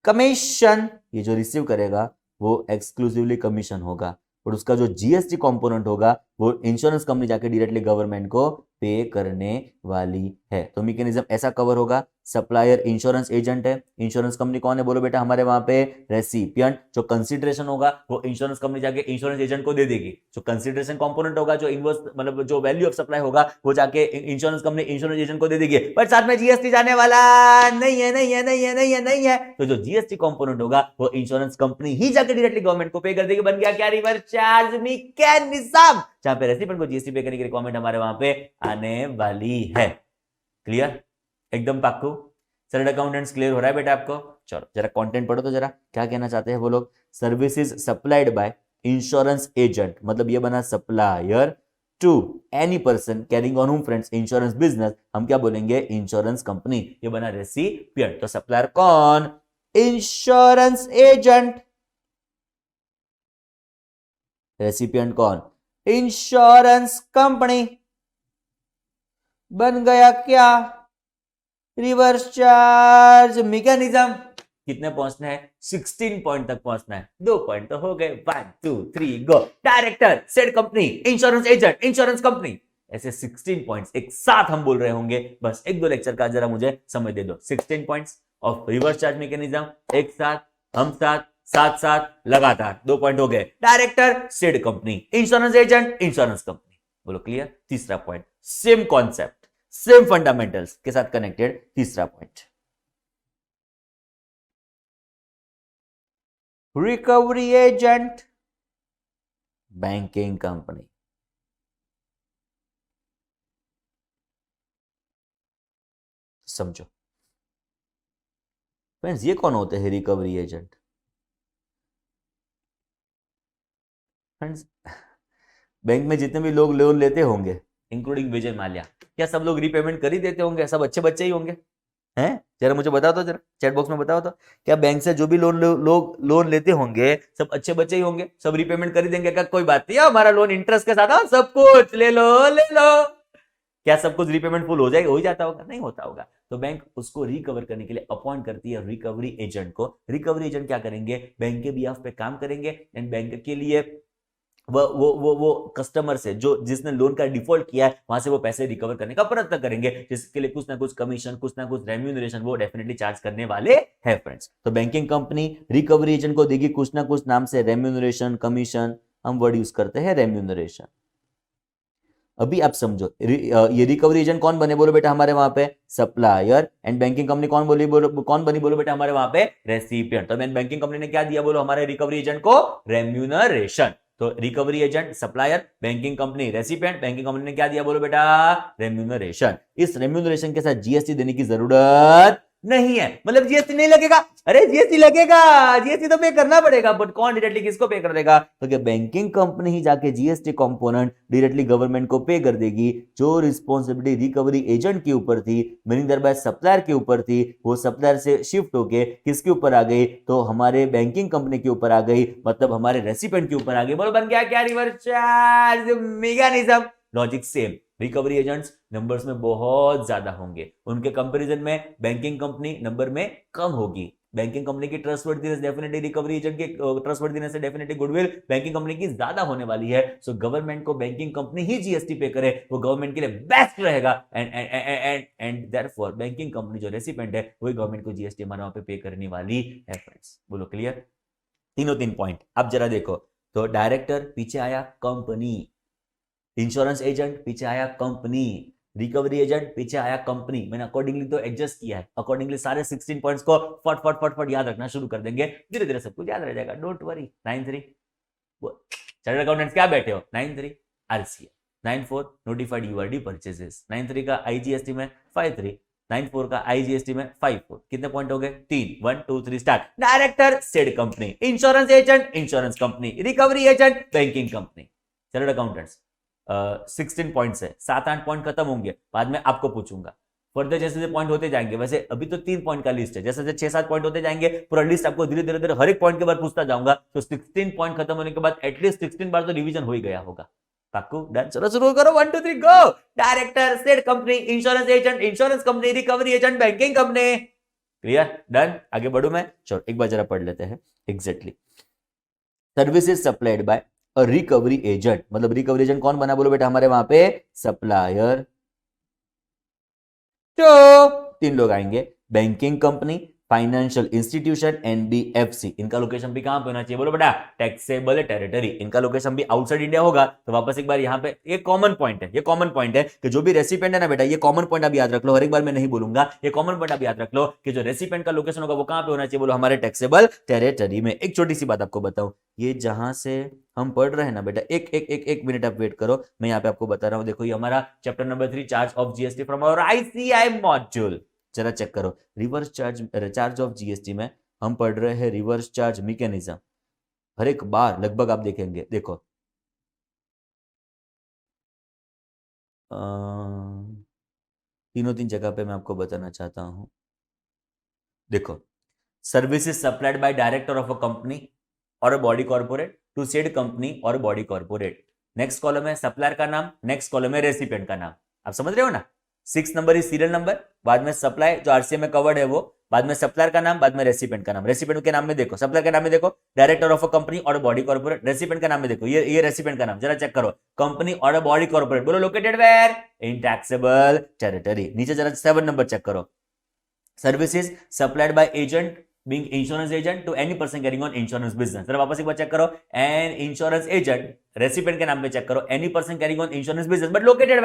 Speaker 1: कमीशन। ये जो रिसीव करेगा वो एक्सक्लूसिवली कमीशन होगा, और उसका जो जीएसटी कंपोनेंट होगा वो इंश्योरेंस कंपनी जाके डायरेक्टली गवर्नमेंट को पे करने वाली है। तो मैकेनिज्म ऐसा कवर होगा, सप्लायर इंश्योरेंस एजेंट है, इंश्योरेंस कंपनी कौन है बोलो बेटा हमारे वहां पे रेसिपिएंट, जो कंसीडरेशन होगा वो इंश्योरेंस कंपनी जाके इंश्योरेंस एजेंट को दे देगी, जो कंसीडरेशन कंपोनेंट होगा, जो इन्वर्स मतलब जो वैल्यू ऑफ सप्लाई होगा वो जाके इंश्योरेंस कंपनी इंश्योरेंस एजेंट को दे देगी, पर साथ में जीएसटी जाने वाला नहीं है, नहीं है, नहीं है, नहीं है, नहीं है। तो जो जीएसटी कंपोनेंट होगा वो इंश्योरेंस कंपनी ही जाके डायरेक्टली गवर्नमेंट को पे कर देगी। बन गया क्या रिवर्स चार्ज मैकेनिज्म, जहां पे रेसिपिएंट को जीएसटी पे करने की रिक्वायरमेंट हमारे वहां पे आने वाली है। क्लियर, एकदम पक्कू। चार्टर्ड अकाउंटेंट्स क्लियर हो रहा है बेटा आपको? चलो जरा कंटेंट पढ़ो तो जरा क्या कहना चाहते हैं वो लोग। Services supplied by insurance agent, मतलब ये बना supplier to any person carrying on home friends insurance business, हम क्या बोलेंगे इंश्योरेंस कंपनी, ये बना रेसिपिएंट। तो सप्लायर कौन? Insurance agent. रेसिपिएंट कौन? Insurance company. बन गया क्या? Reverse charge mechanism. कितने पहुंचना है? 16 पॉइंट तक पहुंचना है। 2 पॉइंट तो हो गए। 1 2 3 go. Director, said company, insurance agent, insurance company, ऐसे 16 पॉइंट्स एक साथ हम बोल रहे होंगे। बस एक दो लेक्चर का जरा मुझे समय दे दो। 16 points of reverse charge mechanism, एक साथ, हम साथ, साथ साथ, लगातार 2 पॉइंट हो गए। Director, said company, insurance agent, insurance company. बोलो क्लियर? तीसरा point same concept, same fundamentals के साथ कनेक्टेड। तीसरा point recovery agent, banking company. समझो फ्रेंड्स, ये कौन होते हैं रिकवरी एजेंट? फ्रेंड्स, बैंक में जितने भी लोग लोन लेते होंगे इंक्लूडिंग विजय माल्या, क्या सब लोग रीपेमेंट कर ही देते होंगे? सब अच्छे बच्चे ही होंगे हैं? जरा मुझे बताओ तो, जरा चैट बॉक्स में बताओ तो, क्या बैंक से जो भी लोग लोन लेते होंगे सब अच्छे बच्चे ही होंगे? सब रीपेमेंट कर ही देंगे? क्या कोई बात नहीं, हमारा लोन इंटरेस्ट के साथ, सब कुछ ले लो ले लो, क्या सब कुछ रीपेमेंट फुल हो जाएगा? हो ही जाता होगा? नहीं होता होगा। तो बैंक उसको रिकवर करने के लिए अपॉइंट करती है रिकवरी एजेंट को। रिकवरी एजेंट क्या करेंगे? बैंक के बिहाफ पे काम करेंगे एंड बैंक के लिए वो कस्टमर से जो जिसने लोन का डिफॉल्ट किया है वहां से वो पैसे रिकवर करने का प्रयत्न करेंगे, जिसके लिए कुछ ना कुछ कमीशन, कुछ ना कुछ रेम्यूनरेशन वो डेफिनेटली चार्ज करने वाले हैं फ्रेंड्स। तो बैंकिंग कंपनी रिकवरी एजेंट को देगी कुछ ना कुछ नाम से रेम्यूनरेशन, कमीशन, हम वर्ड यूज करते हैं रेम्यूनरेशन। अभी आप समझो ये रिकवरी एजेंट कौन बने बोलो बेटा हमारे वहां पे? सप्लायर। एंड बैंकिंग कंपनी कौन बनी बोलो बेटा हमारे वहां पे? रेसिपिएंट। तो बैंकिंग कंपनी ने क्या दिया बोलो हमारे रिकवरी एजेंट को? रेम्यूनरेशन। तो recovery agent supplier, banking company recipient, banking company ने क्या दिया बोलो बेटा? रेम्यूनरेशन। इस रेम्यूनरेशन के साथ जीएसटी देने की जरूरत नहीं है, मतलब जीएसटी नहीं लगेगा। अरे जीएसटी लगेगा, जीएसटी तो पे करना पड़ेगा, बट कौन डायरेक्टली किसको पे कर देगा? तो क्या बैंकिंग कंपनी ही जाके जीएसटी कंपोनेंट डायरेक्टली गवर्नमेंट को पे कर देगी। जो रिस्पॉन्सिबिलिटी रिकवरी एजेंट के ऊपर थी, मीनिंग दरबार सप्लायर के ऊपर थी, वो सप्लायर से शिफ्ट होके किसके ऊपर आ गई? तो हमारे बैंकिंग कंपनी के ऊपर आ गई, मतलब हमारे रेसिपिएंट के ऊपर आ गई। बोलो बन गया क्या? Reverse charge mechanism. Logic same. Recovery agents numbers में बहुत ज्यादा होंगे, उनके कंपैरिजन में बैंकिंग कंपनी नंबर में कम होगी। बैंकिंग कंपनी की ट्रस्टवर्दीनेस डेफिनेटली रिकवरी एजेंट की ट्रस्टवर्दीनेस से डेफिनेटली गुडविल बैंकिंग कंपनी की ज्यादा होने वाली है। सो गवर्नमेंट को बैंकिंग कंपनी ही जीएसटी पे करे, वो गवर्नमेंट के लिए बेस्ट रहेगा। एंड देयरफॉर बैंकिंग कंपनी जो रेसिपिएंट है वही गवर्नमेंट को जीएसटी हमारे वहां पे करने वाली है फ्रेंड्स। बोलो क्लियर? तीनों तीन पॉइंट। अब जरा देखो, तो डायरेक्टर पीछे आया कंपनी, इंश्योरेंस एजेंट पीछे आया कंपनी, रिकवरी एजेंट पीछे आया कंपनी। मैंने अकॉर्डिंगली तो एडजस्ट किया है, अकॉर्डिंगली सारे 16 पॉइंट्स को फट फट फट फट याद रखना शुरू कर देंगे, धीरे धीरे सब कुछ याद रह जाएगा। Don't worry. 9-3 चार्टर्ड अकाउंटेंट्स क्या बैठे हो? 9-3 आरसीए, 9-4 नोटिफाइड यूआरडी परचेजेस, 9-3 का आईजीएसटी में 5-3, 9-4 का आईजीएसटी में 5-4। कितने पॉइंट हो गए? 3। 1 2 3 start. Director said company, insurance agent insurance company, recovery agent banking company. Chartered accountants 16 points है, 7-8 पॉइंट खत्म होंगे, बाद में आपको पूछूंगा। फर्दर जैसे जैसे पॉइंट होते जाएंगे, वैसे अभी तो 3 पॉइंट का लिस्ट है, जैसे जैसे 6-7 पॉइंट होते जाएंगे पूरा लिस्ट आपको धीरे धीरे धीरे हर एक पॉइंट के बाद पूछता जाऊंगा। तो 16 पॉइंट खत्म होने के बाद एटलीस्ट 16 बार तो रिवीजन हो ही गया होगा। पाक्कू? डन? चलो शुरू करो। 1 2 3 go. Director said company, insurance agent insurance company, recovery agent banking company. Clear? Done? आगे बढ़ू मैं? चलो एक बार जरा पढ़ लेते हैं exactly. Services supplied bye a recovery agent, मतलब रिकवरी एजेंट कौन बना बोलो बेटा हमारे वहां पे सप्लायर। तो 3 लोग आएंगे, banking company, financial institution, NBFC. इनका लोकेशन भी कहां पे होना चाहिए बोलो बेटा टैक्सेबल टेरिटरी। इनका लोकेशन भी आउटसाइड इंडिया होगा। तो वापस एक बार यहां पे ये कॉमन पॉइंट है, ये कॉमन पॉइंट है कि जो भी रेसिपेंट है ना बेटा, ये कॉमन पॉइंट आप याद रख लो, हर एक बार मैं नहीं बोलूंगा, ये कॉमन पॉइंट आप याद रख लो कि जो रेसिपेंट का लोकेशन होगा वो कहां पे होना चाहिए बोलो हमारे टैक्सेबल टेरिटरी में। एक छोटी सी बात आपको बताऊं, ये जहां से हम पढ़ रहे हैं ना बेटा, एक मिनट आप वेट करो, मैं यहाँ पे आपको बता रहा हूँ। देखो ये हमारा chapter number 3 charge of GST from our ICAI module, जरा चेक करो। रिवर्स चार्ज ऑफ जीएसटी में हम पढ़ रहे हैं रिवर्स चार्ज मैकेनिज्म। हर एक बार लगभग आप देखेंगे, देखो तीनों तीन जगह पे मैं आपको बताना चाहता हूं। देखो, services supplied by director of a company और a body corporate to said company और बॉडी कॉर्पोरेट। नेक्स्ट कॉलम है सप्लायर का नाम, नेक्स्ट कॉलम है रेसिपिएंट का नाम। आप समझ रहे हो ना? 6 नंबर इज सीरियल नंबर, बाद में सप्लाई जो आरसीएम में कवर्ड है वो, बाद में सप्लायर का नाम, बाद में रेसिपिएंट का नाम। रेसिपिएंट के नाम में देखो, सप्लायर के नाम में देखो डायरेक्टर ऑफ अ कंपनी और बॉडी कॉर्पोरेट। रेसिपिएंट का नाम में देखो ये रेसिपिएंट का नाम, जरा चेक करो, कंपनी और बॉडी कॉर्पोरेट। बोलो located where? In taxable territory. नीचे जरा 7 नंबर चेक करो, services supplied by agent being insurance agent to any person carrying on insurance business। जरा वापस एक बार चेक करो, एन इंश्योरेंस एजेंट, रेसिपिएंट के नाम पे चेक करो, any person carrying on insurance business but located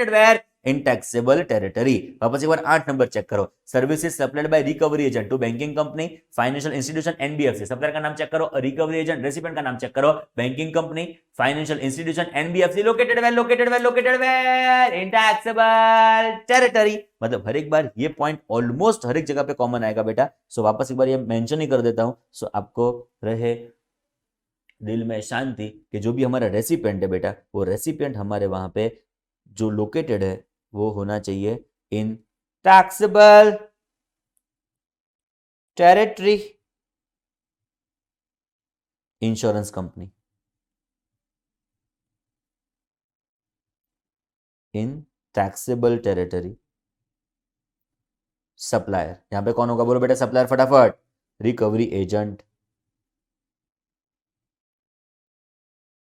Speaker 1: where in taxable territory. वापस एक बार 8 नंबर चेक करो, services supplied by recovery agent to banking company, financial institution, NBFC. Supplier का नाम चेक करो, रिकवरी एजेंट, रेसिपिएंट का नाम चेक करो, banking company, financial institution, NBFC. Located where in taxable territory. मतलब हर एक बार ये पॉइंट ऑलमोस्ट हर एक जगह पे कॉमन आएगा बेटा। सो वापस एक बार ये मेंशन ही कर देता हूं, सो आपको रहे दिल में शांति कि जो भी हमारा रेसिपिएंट है बेटा, वो रेसिपिएंट हमारे वहां पे जो लोकेटेड है वो होना चाहिए इन टैक्सेबल टेरिटरी। इंश्योरेंस कंपनी इन टैक्सेबल टेरिटरी। सप्लायर यहां पे कौन होगा बोलो बेटा सप्लायर फटाफट? Recovery agent.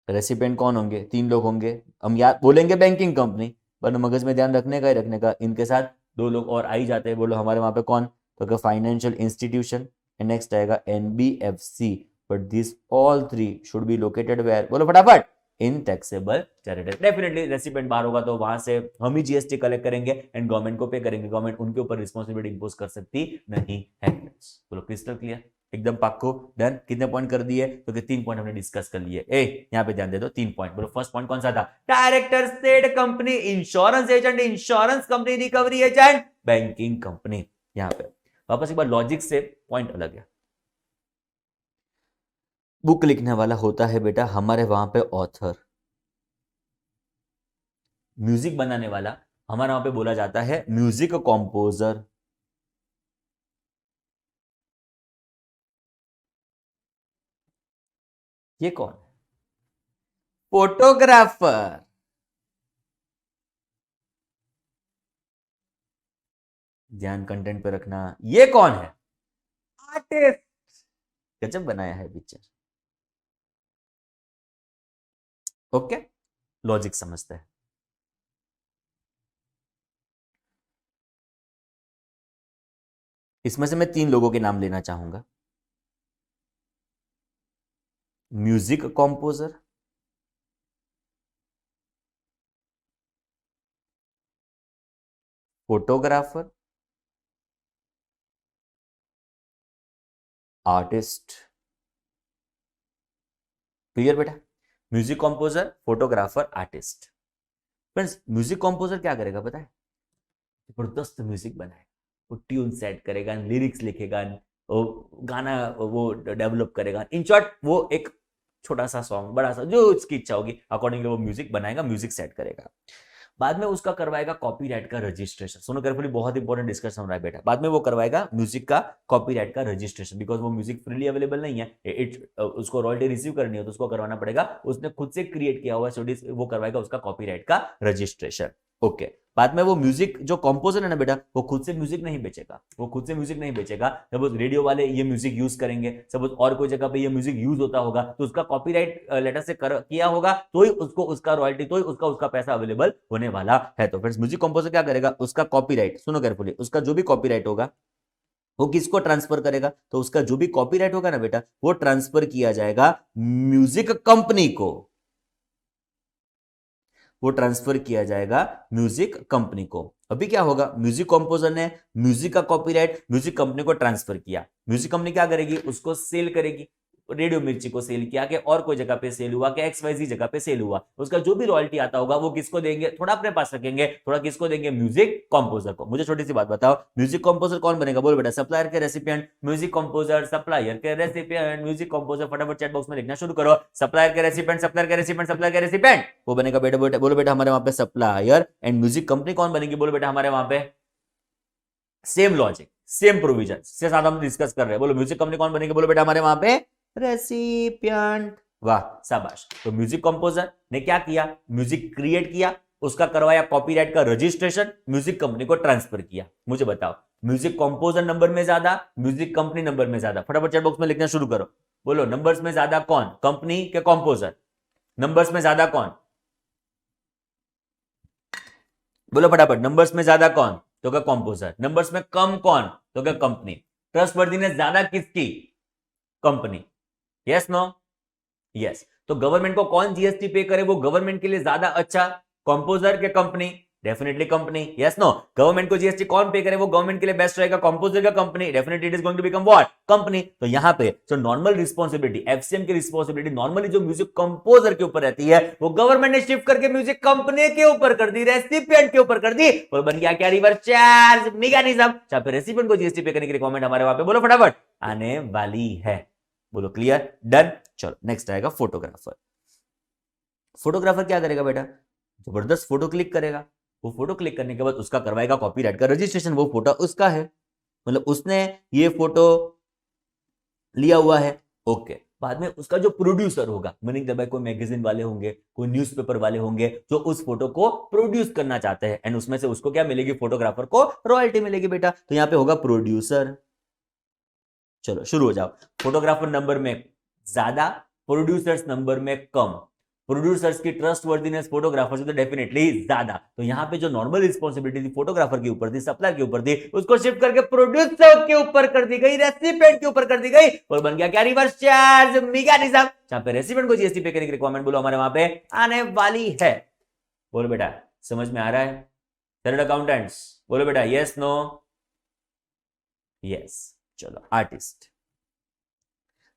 Speaker 1: रेसिपिएंट कौन होंगे? 3 लोग होंगे, हम याद बोलेंगे बैंकिंग कंपनी, पर मगज में ध्यान रखने का ही रखने का, इनके साथ 2 लोग और आ ही जाते हैं। बोलो हमारे वहां पे कौन? तो फाइनेंशियल इंस्टीट्यूशन, एंड नेक्स्ट आएगा NBFC. But this all 3 should be located where बोलो फटाफट? In taxable territory. Definitely recipient बाहर होगा तो वहां से हम ही जीएसटी कलेक्ट करेंगे एंड गवर्नमेंट को पे करेंगे, गवर्नमेंट उनके ऊपर रिस्पॉन्सिबिलिटी इंपोज कर सकती नहीं है। बोलो क्रिस्टल क्लियर? एकदम पक्को डन। कितने पॉइंट कर दिए? तो 3 पॉइंट हमने डिस्कस कर लिए। यहां पे ध्यान दे दो, 3 पॉइंट। बोलो फर्स्ट पॉइंट कौन सा था? Director state company, insurance agent, insurance company, recovery agent, banking company. यहां पे वापस एक बार लॉजिक से पॉइंट अलग है। बुक लिखने वाला होता है बेटा हमारे वहां पे ऑथर, म्यूजिक बनाने वाला हमारे वहां पे बोला जाता है म्यूजिक कॉम्पोजर। ये कौन? फोटोग्राफर। ध्यान कंटेंट पे रखना। ये कौन है? आर्टिस्ट। गजब बनाया है पिक्चर। ओके, लॉजिक समझते हैं। इसमें से मैं 3 लोगों के नाम लेना चाहूंगा, music composer, photographer, artist. Clear बेटा? Music composer, photographer, artist. Friends music composer क्या करेगा पता है? जबरदस्त म्यूजिक बनाएगा, वो ट्यून सेट करेगा, लिरिक्स लिखेगा, वो गाना वो डेवलप करेगा। इन शॉर्ट वो एक छोटा सा सॉन्ग, बड़ा सा, जो उसकी इच्छा होगी अकॉर्डिंगली वो म्यूजिक बनाएगा, म्यूजिक सेट करेगा। बाद में उसका करवाएगा कॉपीराइट का रजिस्ट्रेशन। सुनो केयरफुली, बहुत इंपॉर्टेंट डिस्कशन हो रहा है बेटा। बाद में वो करवाएगा म्यूजिक का कॉपीराइट का रजिस्ट्रेशन, बिकॉज वो म्यूजिक फ्रीली अवेलेबल नहीं है, उसको रॉयल्टी रिसीव करनी है तो उसको करवाना पड़ेगा। उसने खुद से क्रिएट किया हुआ है, वो करवाएगा उसका कॉपीराइट का रजिस्ट्रेशन। ओके बाद में वो म्यूजिक जो कंपोजर है ना बेटा, वो खुद से म्यूजिक नहीं बेचेगा, वो खुद से म्यूजिक नहीं बेचेगा। सपोज रेडियो वाले ये म्यूजिक यूज करेंगे, सपोज और कोई जगह पे ये म्यूजिक यूज होता होगा, तो उसका कॉपीराइट लेटर से किया होगा, तो ही उसको उसका रॉयल्टी, तो ही उसका पैसा अवेलेबल होने वाला है। तो फ्रेंड्स म्यूजिक कंपोजर क्या करेगा, उसका कॉपीराइट, सुनो केयरफुली, उसका जो भी कॉपीराइट होगा वो किसको ट्रांसफर करेगा, तो उसका जो भी कॉपीराइट होगा ना बेटा, वो ट्रांसफर किया जाएगा म्यूजिक कंपनी को, वो ट्रांसफर किया जाएगा म्यूजिक कंपनी को। अभी क्या होगा, म्यूजिक कंपोजर ने म्यूजिक का कॉपीराइट म्यूजिक कंपनी को ट्रांसफर किया, म्यूजिक कंपनी क्या करेगी, उसको सेल करेगी, रेडियो मिर्ची को सेल किया कि और कोई जगह पे सेल हुआ कि XYZ जगह पे सेल हुआ, उसका जो भी रॉयल्टी आता होगा वो किसको देंगे, थोड़ा अपने पास रखेंगे, थोड़ा किसको देंगे, म्यूजिक कंपोजर को। मुझे छोटी सी बात बताओ, म्यूजिक कंपोजर कौन बनेगा, बोलो बेटा, सप्लायर के रेसिपिएंट, म्यूजिक कंपोजर सप्लायर के रेसिपिएंट, म्यूजिक कंपोजर, फटाफट चैट बॉक्स में लिखना शुरू करो, सप्लायर के रेसिपिएंट, सप्लायर के रेसिपिएंट, सप्लायर के रेसिपिएंट, वो बनेगा बेटा, बोलो बेटा हमारे वहां पे सप्लायर, एंड म्यूजिक कंपनी कौन बनेगी, बोलो बेटा हमारे वहां पे सेम लॉजिक सेम प्रोविजन से साथ हम डिस्कस कर रहे हैं, बोलो म्यूजिक कंपनी कौन बनेगी, बोलो बेटा हमारे वहां पे रेसिपिएंट। वाह शाबाश। तो म्यूजिक कंपोजर ने क्या किया, म्यूजिक क्रिएट किया, उसका करवाया कॉपीराइट का रजिस्ट्रेशन, म्यूजिक कंपनी को ट्रांसफर किया। मुझे बताओ म्यूजिक कंपोजर नंबर में ज्यादा, म्यूजिक कंपनी नंबर में ज्यादा, फटाफट चैट बॉक्स में लिखना शुरू करो, बोलो नंबर्स में ज्यादा कौन, कंपनी के कंपोजर, नंबर्स में ज्यादा कौन, बोलो फटाफट, नंबर्स में ज्यादा कौन, तो क्या कंपोजर, नंबर्स में कम कौन, तो क्या कंपनी, ट्रस्टवर्दीनेस ज्यादा किसकी, कंपनी, यस नो, यस। तो गवर्नमेंट को कौन जीएसटी पे करे, वो गवर्नमेंट के लिए ज्यादा अच्छा, कंपोजर के company, definitely company, yes no. Government को जीएसटी कौन पे करे, वो गवर्नमेंट के लिए बेस्ट रहेगा, कंपोजर का company, definitely it is going to become what, company. तो यहां पे जो नॉर्मल रिस्पांसिबिलिटी, एफसीएम की रिस्पांसिबिलिटी नॉर्मली जो म्यूजिक कंपोजर के ऊपर रहती है, वो गवर्नमेंट ने शिफ्ट करके म्यूजिक कंपनी के ऊपर कर दी, रेसिपिएंट के ऊपर कर दी, और बन गया क्या, रिवर्स चार्ज मैकेनिज्म। जहां पे रेसिपिएंट को जीएसटी पे करने की रिक्वायरमेंट हमारे वहां पे, बोलो फटाफट, आने वाली है, बोलो क्लियर, डन। चलो नेक्स्ट आएगा फोटोग्राफर। फोटोग्राफर क्या करेगा बेटा, जबरदस्त फोटो क्लिक करेगा, वो फोटो क्लिक करने के बाद उसका करवाएगा कॉपीराइट का रजिस्ट्रेशन, वो फोटो उसका है, मतलब उसने ये फोटो लिया हुआ है, ओके। बाद में उसका जो प्रोड्यूसर होगा, मीनिंग जब कोई मैगजीन वाले होंगे, कोई न्यूज़पेपर वाले होंगे जो उस फोटो को प्रोड्यूस करना चाहते हैं, एंड उसमें से उसको क्या मिलेगी, फोटोग्राफर को रॉयल्टी मिलेगी बेटा। तो यहां पे होगा प्रोड्यूसर। चलो शुरू हो जाओ, फोटोग्राफर नंबर में ज्यादा, प्रोड्यूसर्स नंबर में कम, प्रोड्यूसर्स की ट्रस्टवर्दीनेस फोटोग्राफर से तो डेफिनेटली ज्यादा। तो यहां पे जो नॉर्मल रिस्पांसिबिलिटी थी फोटोग्राफर के ऊपर थी, सप्लायर के ऊपर थी, उसको शिफ्ट करके प्रोड्यूसर के ऊपर कर दी गई, रेसिपिएंट के ऊपर कर दी गई, और बन गया क्या, रिवर्स चार्ज मैकेनिज्म। जहां पे रेसिपिएंट को जीएसटी पे करने की रिक्वायरमेंट बोलो हमारे वहां पे आने वाली है। बोलो बेटा समझ में आ रहा है, चार्टर्ड अकाउंटेंट्स बोलो बेटा यस नो, यस। चलो आर्टिस्ट,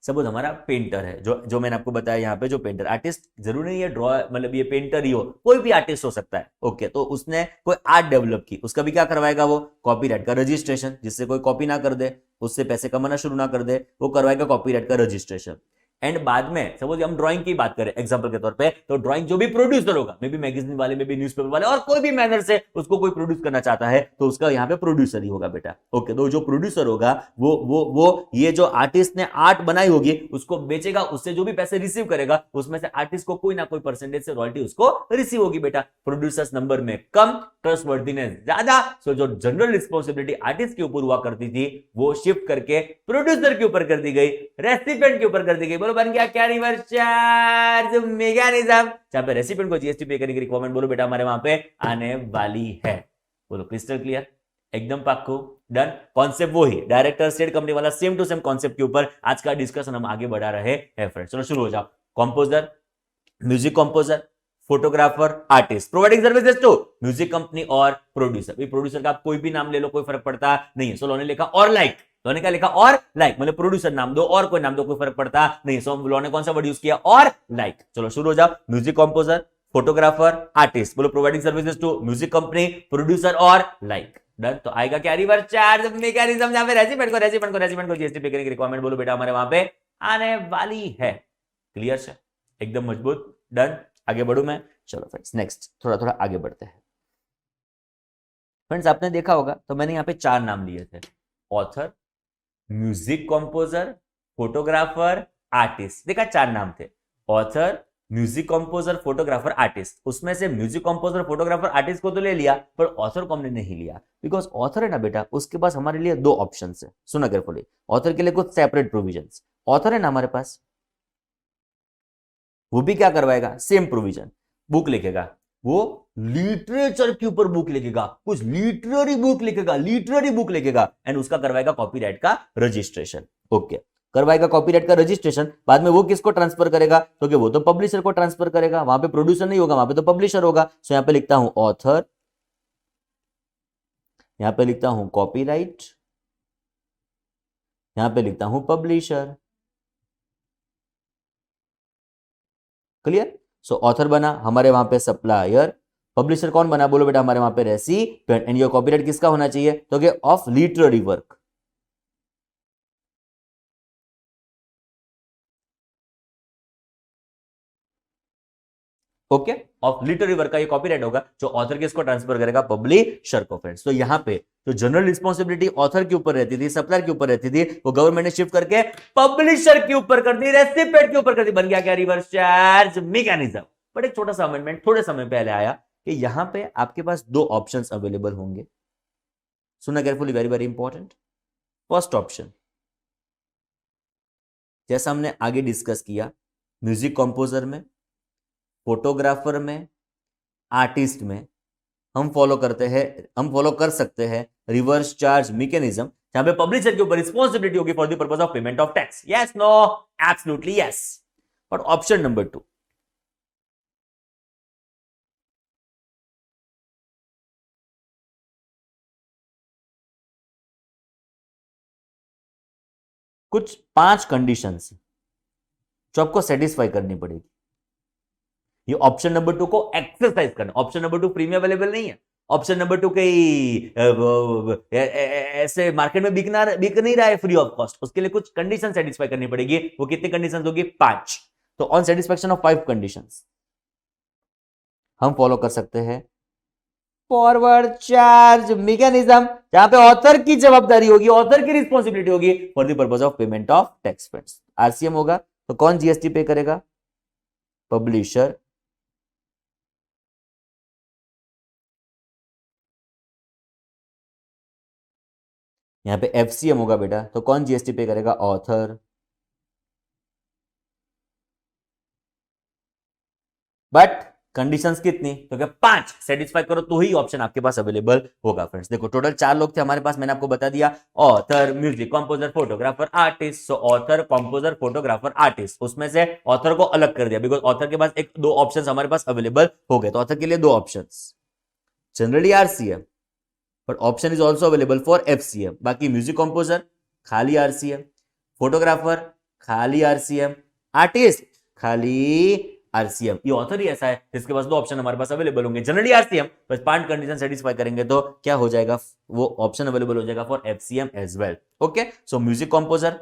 Speaker 1: सपोज हमारा पेंटर है, जो मैंने आपको बताया यहाँ पे, जो पेंटर आर्टिस्ट जरूरी नहीं है ड्रॉ, मतलब ये पेंटर ही हो, कोई भी आर्टिस्ट हो सकता है, ओके। तो उसने कोई आर्ट डेवलप की, उसका भी क्या करवाएगा, वो कॉपीराइट का रजिस्ट्रेशन, जिससे कोई कॉपी ना कर दे, उससे पैसे कमाना शुरू ना कर दे, वो करवाएगा कॉपीराइट का रजिस्ट्रेशन। एंड बाद में सपोज हम ड्राइंग की बात करें एग्जांपल के तौर पे, तो ड्राइंग जो भी प्रोड्यूसर होगा, मे बी मैगजीन वाले, मे बी न्यूज़पेपर वाले, और कोई भी मैनर से उसको कोई प्रोड्यूस करना चाहता है, तो उसका यहाँ पे प्रोड्यूसर ही होगा बेटा, ओके। तो जो प्रोड्यूसर होगा वो ये जो आर्टिस्ट ने आर्ट बनाई होगी उसको बेचेगा, उससे जो भी पैसे रिसीव करेगा उसमें से आर्टिस्ट को कोई ना कोई परसेंटेज से रॉयल्टी उसको रिसीव होगी बेटा। प्रोड्यूसर्स नंबर में कम, ट्रस्टवर्दीनेस ज्यादा, सो जो जनरल रिस्पांसिबिलिटी आर्टिस्ट के ऊपर हुआ करती थी वो शिफ्ट करके प्रोड्यूसर के ऊपर कर दी गई, रेसिपिएंट के ऊपर कर दी गई, बोलो बन गया क्या, रिवर्स चार्ज मैकेनिज्म। जहां पे रेसिपिएंट को जीएसटी पे करने की रिक्वायरमेंट बोलो बेटा हमारे वहां पे आने वाली है, बोलो क्रिस्टल क्लियर, एकदम पक्को, डन। कॉन्सेप्ट वो ही, डायरेक्टर स्टेट कंपनी वाला सेम टू सेम कॉन्सेप्ट के ऊपर आज का डिस्कशन हम आगे बढ़ा रहे हैं फ्रेंड्स। चलो शुरू हो जाओ। Composer, music composer, photographer, artist, providing services to music company और प्रोड्यूसर। प्रोड्यूसर का आप कोई भी नाम ले लो, कोई फर्क पड़ता नहीं है। सो लॉ ने लिखा और लाइक, लॉ ने क्या लिखा, और लाइक, मतलब प्रोड्यूसर नाम दो और कोई नाम दो, कोई फर्क पड़ता नहीं। सो लॉ ने कौन सा वर्ड यूज किया, और लाइक। चलो शुरू हो जाओ। म्यूजिक कंपोजर, फोटोग्राफर, आर्टिस्ट, बोलो providing services to music company, producer और लाइक, डन। तो आएगा क्या, रिवर्स चार्ज मैकेनिज्म। जहां पे रेसिपिएंट को जीएसटी पे करने की रिक्वायरमेंट बोलो बेटा हमारे वहां पे आने वाली है। क्लियर है, एकदम मजबूत, डन। आगे बढ़ू मैं, चलो फ्रेंड्स नेक्स्ट थोड़ा आगे बढ़ते हैं। फ्रेंड्स आपने देखा होगा, तो मैंने यहाँ पे 4 नाम लिए थे, author, music composer, photographer, artist. देखा 4 नाम थे, author, music composer, photographer, artist, उसमें से म्यूजिक कंपोजर, फोटोग्राफर, आर्टिस्ट को तो ले लिया, पर ऑथर को हमने नहीं लिया, बिकॉज ऑथर है ना बेटा, उसके पास हमारे लिए दो ऑप्शन है, सुना केयरफुली, ऑथर के लिए कुछ सेपरेट प्रोविजंस। ऑथर है ना हमारे पास, वो भी क्या करवाएगा, सेम प्रोविजन, बुक लिखेगा, वो लिटरेचर के ऊपर बुक लिखेगा, कुछ लिटरेरी बुक लिखेगा, लिटरेरी बुक लिखेगा, एंड उसका करवाएगा कॉपीराइट का रजिस्ट्रेशन। ओके, करवाएगा कॉपीराइट का रजिस्ट्रेशन, बाद में वो किसको ट्रांसफर करेगा, तो कि वो तो पब्लिशर को ट्रांसफर करेगा, वहां पे प्रोड्यूसर नहीं होगा, वहां पे तो पब्लिशर होगा। सो यहां पे लिखता हूं ऑथर, यहां पे लिखता हूं कॉपीराइट, यहां पे लिखता हूं पब्लिशर। क्लियर? सो ऑथर बना हमारे वहां पे सप्लायर, पब्लिशर कौन बना बोलो बेटा, हमारे वहां पे रेसिपिएंट, एंड ये कॉपीराइट किसका होना चाहिए, तो कि of literary work. Okay, of literary work का ये कॉपीराइट होगा, जो ऑथर किसको ट्रांसफर करेगा, पब्लिशर को। फ्रेंड्स, तो यहां पे जो जनरल रिस्पॉन्सिबिलिटी ऑथर के ऊपर रहती थी, सप्लायर के ऊपर रहती थी, वो गवर्नमेंट ने शिफ्ट करके पब्लिशर के ऊपर कर दी, रेसिपिएंट के ऊपर कर दी, बन गया क्या, रिवर्स चार्ज मैकेनिज्म। बट एक छोटा सा अमेंडमेंट थोड़े समय पहले आया कि यहां पे आपके पास दो ऑप्शंस अवेलेबल होंगे, सुनना carefully, very very important. First option, जैसा हमने आगे डिस्कस किया, म्यूजिक कंपोजर में, फोटोग्राफर में, आर्टिस्ट में हम फॉलो कर सकते हैं रिवर्स चार्ज मैकेनिज्म, जहां पे पब्लिशर के ऊपर रिस्पॉन्सिबिलिटी होगी for the purpose of payment of tax. Yes, no, absolutely yes. But option number 2, कुछ 5 कंडीशंस जो आपको सेटिस्फाई करनी पड़ेगी, ये ऑप्शन नंबर 2 को एक्सरसाइज करना। ऑप्शन नंबर 2 फ्री में अवेलेबल नहीं है, ऑप्शन नंबर 2 कई ऐसे मार्केट में बिक नहीं रहा है फ्री ऑफ कॉस्ट, उसके लिए कुछ कंडीशन सेटिस्फाई करनी पड़ेगी। वो कितनी कंडीशंस होगी, 5। तो ऑन सेटिस्फैक्शन ऑफ 5 कंडीशंस हम फॉलो कर सकते हैं फॉरवर्ड चार्ज मैकेनिज्म, जहां पे ऑथर की जवाबदारी होगी, ऑथर की रिस्पॉन्सिबिलिटी होगी for the purpose of payment of tax. Friends, RCM होगा तो कौन जीएसटी पे करेगा, पब्लिशर। यहां पे एफसीएम होगा बेटा, तो कौन जीएसटी पे करेगा, ऑथर। बट कंडीशंस कितनी, तो क्या 5 सेटिस्फाई करो तो ही ऑप्शन आपके पास अवेलेबल होगा। फ्रेंड्स देखो, टोटल 4 लोग थे हमारे पास, मैंने आपको बता दिया, author, music composer, photographer, artist. सो ऑथर, कंपोजर, फोटोग्राफर, आर्टिस्ट, उसमें से ऑथर को अलग कर दिया, बिकॉज ऑथर के पास एक दो ऑप्शंस हमारे पास अवेलेबल हो गए, तो ऑथर के लिए 2 options, generally RCM, but option is also available for FCM. बाकी म्यूजिक कंपोजर खाली आरसीएम, फोटोग्राफर खाली आरसीएम, आर्टिस्ट खाली आरसीएम। ये ऑथर ही ऐसा है जिसके पास 2 ऑप्शन हमारे पास अवेलेबल होंगे, जनरली आरसीएम, बस 5 कंडीशन सेटिस्फाई करेंगे तो क्या हो जाएगा, वो ऑप्शन अवेलेबल हो जाएगा for FCM as well. Okay, so music composer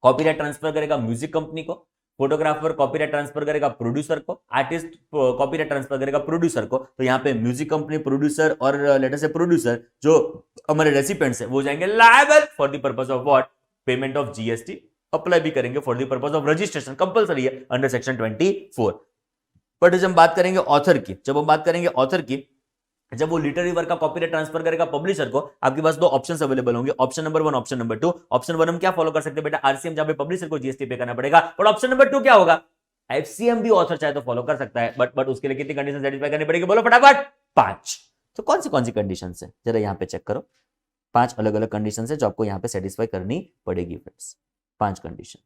Speaker 1: copyright transfer करेगा म्यूजिक कंपनी को, फोटोग्राफर कॉपीराइट ट्रांसफर करेगा प्रोड्यूसर को, आर्टिस्ट कॉपीराइट ट्रांसफर करेगा प्रोड्यूसर को। तो यहाँ पे म्यूजिक कंपनी, प्रोड्यूसर और लेटर से प्रोड्यूसर जो हमारे रेसिपिएंट्स है वो जाएंगे liable for the purpose of what, payment of GST, apply भी करेंगे for the purpose of registration, compulsory है अंडर सेक्शन 24। बट जब हम बात करेंगे ऑथर की, जब वो लिटरेरी वर्क का कॉपीराइट ट्रांसफर करेगा पब्लिशर को, आपके पास 2 ऑप्शंस अवेलेबल होंगे, option number 1, option number 2। Option 1 हम क्या फॉलो कर सकते हैं बेटा, आरसीएम, जहां पे पब्लिशर को जीएसटी पे करना पड़ेगा। और ऑप्शन नंबर 2 क्या होगा, एफसीएम भी ऑथर चाहे तो फॉलो कर सकता है, बट उसके लिए कितनी कंडीशन सेटिस्फाई करनी पड़ेगी, बोलो फटाफट, 5। तो कौन सी कंडीशन है, जरा यहां पे चेक करो, 5 अलग अलग कंडीशन है जो आपको यहां पे सेटिस्फाई करनी पड़ेगी। Friends, 5 condition.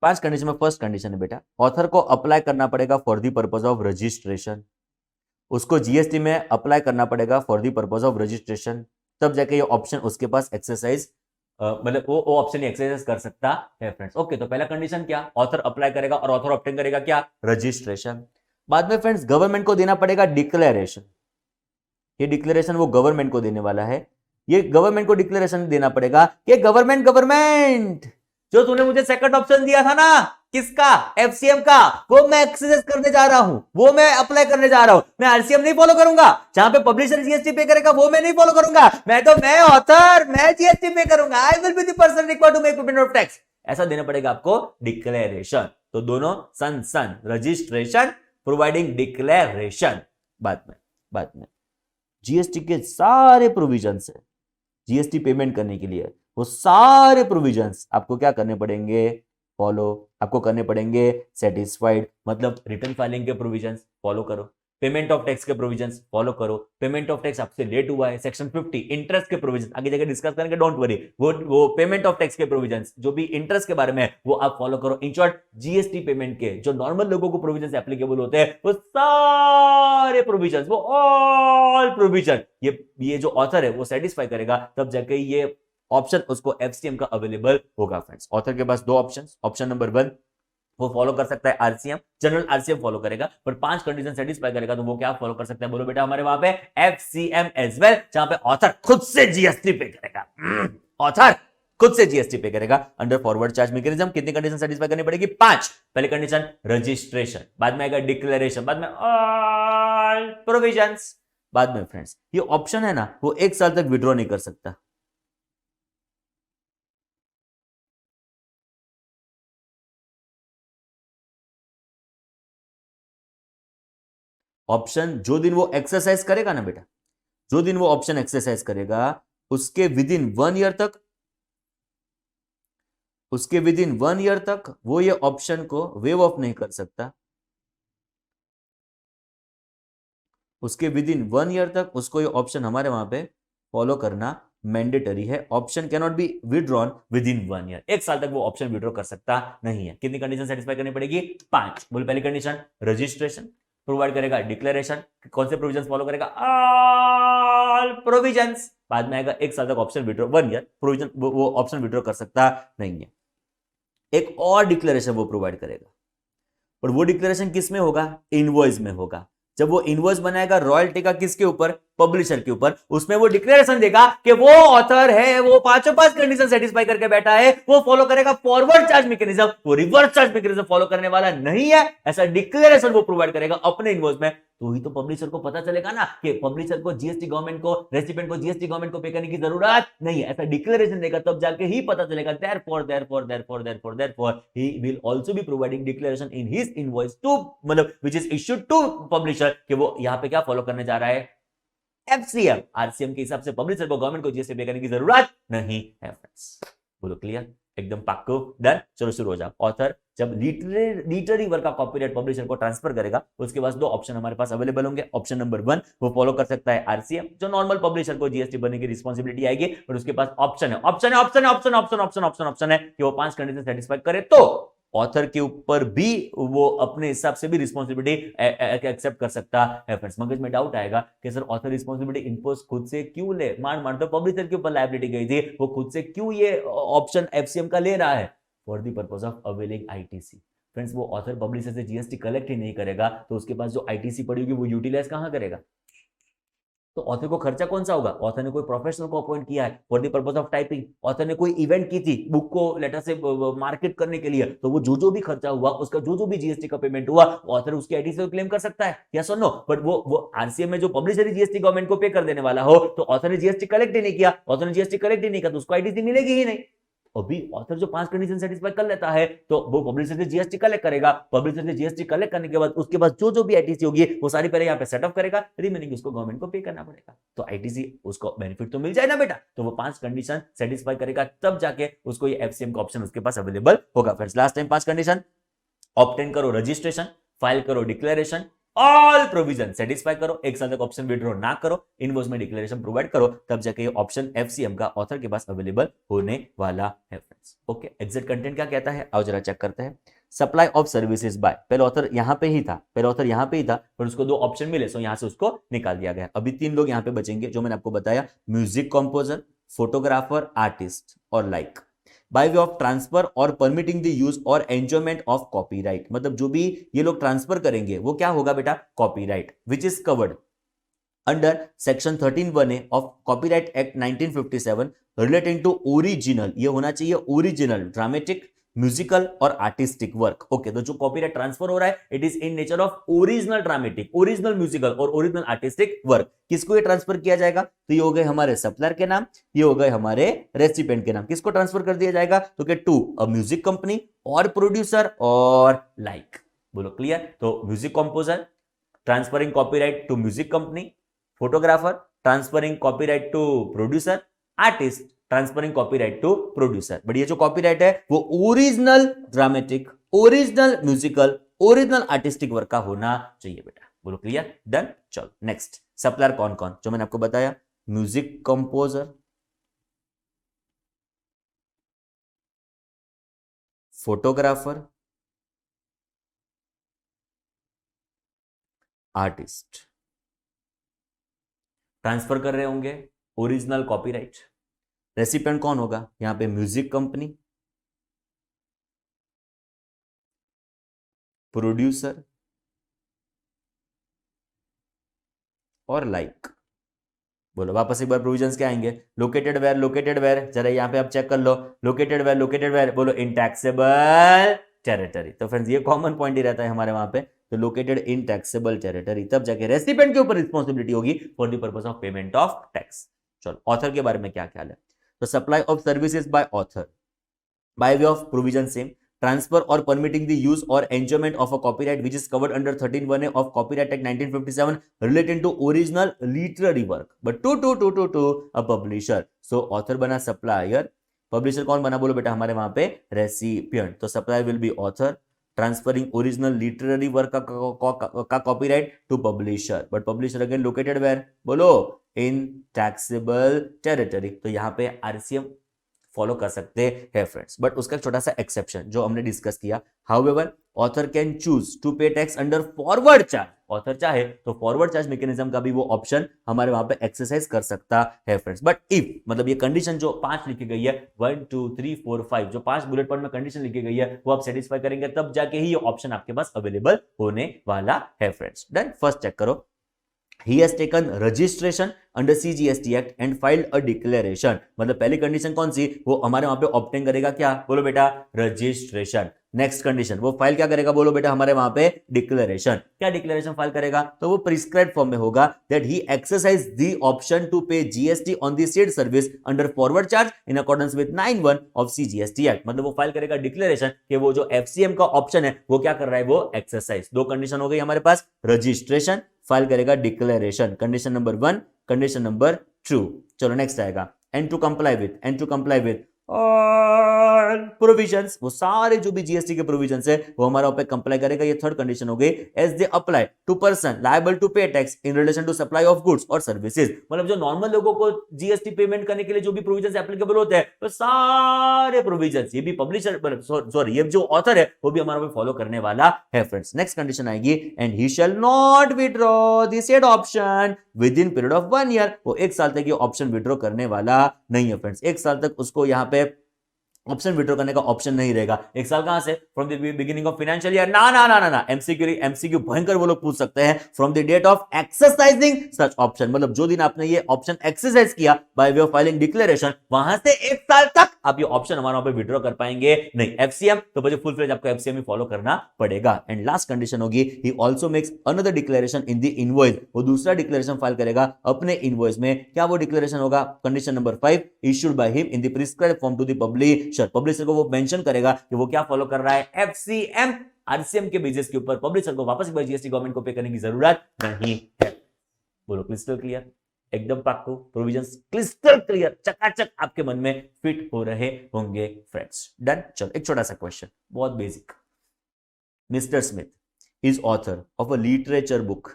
Speaker 1: पांच कंडीशन में फर्स्ट कंडीशन है बेटा, ऑथर को अप्लाई करना पड़ेगा for the purpose of registration, उसको जीएसटी में अप्लाई करना पड़ेगा for the purpose of registration, तब जाके ये ऑप्शन उसके पास एक्सरसाइज, मतलब वो ऑप्शन एक्सरसाइज कर सकता है। फ्रेंड्स ओके, तो पहला कंडीशन क्या, ऑथर अप्लाई करेगा और ऑथर ऑब्टेन करेगा क्या, रजिस्ट्रेशन। बाद में फ्रेंड्स गवर्नमेंट को देना पड़ेगा डिक्लेरेशन, ये डिक्लेरेशन वो गवर्नमेंट को देने वाला है, ये गवर्नमेंट को डिक्लेरेशन देना पड़ेगा कि गवर्नमेंट जो तूने मुझे सेकंड ऑप्शन दिया था ना, किसका? एफसीएम का। वो मैं एक्सेस करने जा रहा हूं, वो मैं अप्लाई करने जा रहा हूं। मैं आरसीएम नहीं फॉलो करूंगा। जहां पे पब्लिशर जीएसटी पे करेगा वो मैं नहीं फॉलो करूंगा। मैं ऑथर, मैं जीएसटी पे करूंगा। I will be the person required to make payment of tax. ऐसा देना पड़ेगा आपको डिक्लेरेशन। तो दोनों सन रजिस्ट्रेशन, प्रोवाइडिंग डिक्लेरेशन। बाद में जीएसटी के सारे प्रोविजंस है, जीएसटी पेमेंट करने के लिए वो सारे प्रोविजंस आपको क्या करने पड़ेंगे? फॉलो आपको करने पड़ेंगे। सेटिस्फाइड मतलब रिटर्न फाइलिंग के प्रोविजंस फॉलो करो, पेमेंट ऑफ टैक्स के प्रोविजंस फॉलो करो, पेमेंट ऑफ टैक्स आपसे लेट हुआ है, सेक्शन 50 इंटरेस्ट के प्रोविजंस आगे जाकर डिस्कस करेंगे, डोंट वरी। वो पेमेंट ऑफ टैक्स के प्रोविजंस जो भी इंटरेस्ट के बारे में है वो आप फॉलो करो। इन शॉर्ट जीएसटी पेमेंट के जो नॉर्मल लोगों को प्रोविजंस एप्लीकेबल होते हैं वो सारे प्रोविजंस, वो ऑल प्रोविजन ये जो ऑथर है वो सेटिस्फाई करेगा, तब जाके ये ऑप्शन उसको एफसीएम का अवेलेबल होगा। फ्रेंड्स ऑथर के पास दो ऑप्शन, ऑप्शन नंबर 1 वो फॉलो कर सकता है आरसीएम, जनरल आरसीएम फॉलो करेगा, पर 5 कंडीशन सेटिस्फाई करेगा तो वो क्या फॉलो कर सकता है? बोलो बेटा हमारे वहां पे एफसीएम एज वेल, जहां पे ऑथर खुद से जीएसटी पे करेगा। ऑथर खुद से जीएसटी पे करेगा अंडर फॉरवर्ड चार्ज मैकेनिज्म। कितनी कंडीशन सेटिस्फाई करनी पड़ेगी? 5। पहली कंडीशन रजिस्ट्रेशन, बाद में आएगा डिक्लेरेशन, बाद में ऑल प्रोविजंस। बाद में फ्रेंड्स ये ऑप्शन है ना वो 1 साल तक विड्रॉ नहीं कर सकता। ऑप्शन जो दिन वो एक्सरसाइज करेगा ना बेटा, जो दिन वो ऑप्शन एक्सरसाइज करेगा उसके विद इन 1 ईयर तक, वो ये ऑप्शन को वेव ऑफ नहीं कर सकता। उसके विद इन 1 ईयर तक उसको ये ऑप्शन हमारे वहां पे फॉलो करना मैंडेटरी है। Option can not be withdrawn with in 1 year. 1 साल तक वो ऑप्शन विड्रॉ कर सकता नहीं है। कितनी कंडीशन सेटिस्फाई करनी पड़ेगी? 5। बोल पहली कंडीशन रजिस्ट्रेशन, प्रोवाइड करेगा डिक्लेरेशन, कौन से प्रोविजंस फॉलो करेगा? All provisions. बाद में आएगा 1 साल तक ऑप्शन विड्रॉ, 1 ईयर प्रोविजन वो ऑप्शन विड्रॉ कर सकता नहीं है। एक और डिक्लेरेशन वो प्रोवाइड करेगा, और वो डिक्लेरेशन किस में होगा? इनवॉइस में होगा। जब वो इनवॉइस बनाएगा रॉयल्टी का किसके ऊपर? पब्लिशर के ऊपर। उसमें वो डिक्लेरेशन देगा कि वो ऑथर है, वो 5 कंडीशन सेटिस्फाई करके बैठा है, वो फॉलो करेगा फॉरवर्ड चार्ज मैकेनिज्म, वो रिवर्स चार्ज मैकेनिज्म फॉलो करने वाला नहीं है। ऐसा डिक्लेरेशन वो प्रोवाइड करेगा अपने इनवॉइस में। तो ही तो पब्लिशर को पता चलेगा ना कि पब्लिशर को जीएसटी गवर्नमेंट को, रेसिपिएंट को जीएसटी गवर्नमेंट को पे करने की जरूरत नहीं है। ऐसा डिक्लेरेशन देगा तब जाके ही पता चलेगा। therefore he will also be providing declaration in his invoice to मतलब which is issued to publisher कि वो यहाँ पे क्या फॉलो करने जा रहा है? एफसीएम। आरसीएम के हिसाब से पब्लिशर को, गवर्नमेंट को जीएसटी पे करने की जरूरत नहीं है। फ्रेंड्स बोलो क्लियर? एकदम पक्को डन। चलो शुरू हो जाओ। ऑथर जब लिटरेरी वर्क का कॉपीराइट पब्लिशर को ट्रांसफर करेगा उसके बाद 2 ऑप्शन हमारे पास अवेलेबल होंगे। ऑप्शन नंबर 1 वो फॉलो कर सकता है आरसीएम, जो नॉर्मल पब्लिशर को जीएसटी भरने की रिस्पांसिबिलिटी आएगी, और उसके पास ऑप्शन है कि वो 5 कंडीशन सेटिस्फाई करे तो ऑथर के ऊपर भी वो अपने हिसाब से भी रिस्पांसिबिलिटी एक्सेप्ट कर सकता है। फ्रेंड्स मगज में डाउट आएगा कि सर ऑथर रिस्पांसिबिलिटी इंपोज खुद से क्यों ले? मान तो पब्लिशर के ऊपर लायबिलिटी गई थी, वो खुद से क्यों ये ऑप्शन एफसीएम का ले रहा है? For the purpose of availing ITC. Friends वो ऑथर पब्लिशर से जीएसटी कलेक्ट ही नहीं करेगा तो उसके पास जो आईटीसी पड़ी होगी वो यूटिलाइज कहां करेगा? तो ऑथर को खर्चा कौन सा होगा? ऑथर ने कोई प्रोफेशनल को अपॉइंट किया है for the purpose of typing, author ने कोई इवेंट की थी बुक को लेटर से मार्केट करने के लिए, तो वो जो भी खर्चा हुआ उसका जो भी जीएसटी का पेमेंट हुआ ऑथर उसकी आईटी से क्लेम कर सकता है, यस और नो? बट वो आरसीएम में जो पब्लिशर जीएसटी गवर्नमेंट को पे कर देने वाला हो तो ऑथर ने जीएसटी कलेक्ट ही नहीं किया, तो उसको आईटीसी मिलेगी ही नहीं। अभी ऑथर जो 5 कंडीशन सेटिस्फाई कर लेता है तो वो पब्लिशर से जीएसटी कलेक्ट करेगा, पब्लिशर से जीएसटी कलेक्ट करने के बाद उसके बाद जो भी आईटीसी होगी वो सारी पहले यहाँ पे सेटअप करेगा, रिमेनिंग उसको गवर्नमेंट को पे करना पड़ेगा। तो आईटीसी उसको बेनिफिट तो मिल जाए ना बेटा। तो वो 5 कंडीशन सेटिस्फाई करेगा तब जाके उसको ये एफसीएम का ऑप्शन उसके पास अवेलेबल होगा। Friends last time 5 condition, obtain करो रजिस्ट्रेशन, फाइल करो डिक्लेरेशन, ऑल प्रोविजन सेटिस्फाई करो, 1 साल तक ऑप्शन विड्रॉ ना करो, इनवॉइस में डिक्लेरेशन प्रोवाइड करो, तब जाके ये ऑप्शन एफसीएम का ऑथर के पास अवेलेबल होने वाला है। फ्रेंड्स ओके, एग्जैक्ट कंटेंट क्या कहता है आओ जरा चेक करते हैं। सप्लाई ऑफ सर्विसेज बाय, पहले ऑथर यहां पे ही था, पर उसको 2 ऑप्शन मिले सो यहां से उसको निकाल दिया गया। अभी 3 लोग यहां पे बचेंगे जो मैंने आपको बताया, म्यूजिक कंपोजर, फोटोग्राफर, आर्टिस्ट और like. Bye way of transfer और परमिटिंग द यूज और एंजॉयमेंट ऑफ कॉपीराइट, मतलब जो भी ये लोग ट्रांसफर करेंगे वो क्या होगा बेटा? Copyright, which is covered under section 13(1)(a) of copyright act 1957 relating to original. ये होना चाहिए ओरिजिनल, ड्रामेटिक, म्यूजिकल और आर्टिस्टिक वर्क। ओके, तो जो कॉपीराइट ट्रांसफर हो रहा है it is in nature of original dramatic, original musical और ओरिजिनल आर्टिस्टिक वर्क। किसको ये ट्रांसफर किया जाएगा? तो ये हो गए हमारे सप्लायर के नाम, ये हो गए हमारे रेसिपिएंट के नाम। किसको ट्रांसफर कर दिया जाएगा? तो कि टू अ म्यूजिक कंपनी और प्रोड्यूसर और लाइक। बोलो क्लियर? तो music composer transferring copyright to music company, photographer transferring copyright to producer, artist transferring copyright to producer. But ये जो कॉपीराइट है वो original dramatic, original musical, original artistic work का होना चाहिए बेटा। बोलो क्लियर? डन। चलो नेक्स्ट, सप्लायर कौन कौन? जो मैंने आपको बताया, music composer, photographer, artist. Transfer कर रहे होंगे ओरिजिनल कॉपीराइट। रेसिपिएंट कौन होगा? यहां पे म्यूजिक कंपनी, प्रोड्यूसर और लाइक। बोलो वापस एक बार प्रोविजंस क्या आएंगे? लोकेटेड वेयर, लोकेटेड वेयर, जरा यहां पे आप चेक कर लो, लोकेटेड वेयर, लोकेटेड वेयर, बोलो इन टैक्सेबल टेरिटरी। तो फ्रेंड्स ये कॉमन पॉइंट ही रहता है हमारे वहां पे, तो लोकेटेड इन टैक्सेबल टेरिटरी, तब जाके रेसिपिएंट के ऊपर रिस्पॉन्सिबिलिटी होगी for the purpose of payment of tax. चलो ऑथर के बारे में क्या ख्याल है? तो supply of services by author by way of provision same, transfer or permitting the use or enjoyment of a copyright which is covered under 13(1)(a) of Copyright Act 1957 relating to original literary work but to a publisher. So author बना supplier, publisher कौन बना? बोलो बेटा हमारे वहां पे recipient। तो supplier will be author transferring original literary work का copyright to publisher, but publisher again located where? बोलो इन टैक्सेबल टेरिटरी। तो यहाँ पे आरसीएम फॉलो कर सकते हैं फ्रेंड्स, बट उसका छोटा सा एक्सेप्शन जो हमने डिस्कस किया। However author can choose to pay tax under forward charge. Author चाहे तो फॉरवर्ड चार्ज मैकेनिज्म का भी वो ऑप्शन हमारे वहां पे एक्सरसाइज कर सकता है फ्रेंड्स। बट इफ मतलब ये कंडीशन जो 5 लिखी गई है, 1 2 3 4 5 जो 5 बुलेट पॉइंट में कंडीशन लिखी गई है वो आप सेटिस्फाई करेंगे तब जाके ही ये ऑप्शन आपके पास अवेलेबल होने वाला है फ्रेंड्स। डन। फर्स्ट चेक करो, he has taken registration under CGST Act and filed a declaration। मतलब पहली कंडीशन कौन सी? वो हमारे वहां पे ऑब्टेन करेगा क्या? बोलो बेटा रजिस्ट्रेशन। नेक्स्ट कंडीशन वो फाइल क्या करेगा? बोलो बेटा हमारे वहां पे डिक्लेरेशन। क्या डिक्लेरेशन फाइल करेगा? तो वो प्रिस्क्राइब्ड फॉर्म में होगा that he exercise the option to pay GST on the said service under forward charge in accordance with 9(1) of CGST act. मतलब वो फाइल करेगा डिक्लेरेशन कि वो जो एफसीएम का ऑप्शन है वो क्या कर रहा है? वो एक्सरसाइज। दो कंडीशन हो गई हमारे पास, रजिस्ट्रेशन, फाइल करेगा declaration. Condition number 1, condition number 2। चलो नेक्स्ट आएगा and to comply with all provisions. वो सारे जो भी जीएसटी के प्रोविजंस है वो हमारा पे कंप्लाई करेगा। ये थर्ड कंडीशन हो गई, as they apply to person liable to pay tax in relation to supply of goods और सर्विसेज। मतलब जो नॉर्मल लोगों को जीएसटी पेमेंट करने के लिए जो भी प्रोविजंस एप्लीकेबल होते हैं तो सारे प्रोविजंस ये भी पब्लिशर सॉरी ये जो ऑथर है वो भी हमारा पे फॉलो करने वाला है फ्रेंड्स। नेक्स्ट कंडीशन आएगी, and he shall not withdraw the said option with in period of 1 year. वो 1 साल तक ये ऑप्शन विड्रॉ करने वाला नहीं है फ्रेंड्स। 1 साल तक उसको यहाँ पे ऑप्शन विड्रॉ करने का ऑप्शन नहीं रहेगा। 1 साल कहां से? From the beginning of financial year. ना ना ना ना ना, एमसीक्यू भयंकर वो लोग पूछ सकते हैं from the date of exercising such option. मतलब जो दिन आपने ये ऑप्शन एक्सरसाइज किया by way of filing declaration, वहां से 1 साल तक आप ये ऑप्शन हमारा पे विड्रॉ कर पाएंगे नहीं। एफसीएम तो बच्चे फुल फ्लेज आपको एफसीएम ही फॉलो करना पड़ेगा। एंड लास्ट कंडीशन होगी, ही also makes another declaration in the invoice. वो दूसरा डिक्लेरेशन फाइल करेगा अपने इनवॉइस में। क्या वो डिक्लेरेशन होगा? Condition number 5, issued by him in the prescribed form to the publisher को वो मेंशन करेगा कि वो क्या फॉलो कर रहा है? एफसीएम। आरसीएम के बेसिस के ऊपर पब्लिशर को वापस जीएसटी गवर्नमेंट को पे करने की जरूरत नहीं है। बोलो क्रिस्टल क्लियर? एकदम पाक्को प्रोविजंस क्रिस्टल क्लियर, चकाचक आपके मन में फिट हो रहे होंगे फ्रेंड्स। डन। चलो एक छोटा सा क्वेश्चन, बहुत basic. Mister Smith is author of a literature book,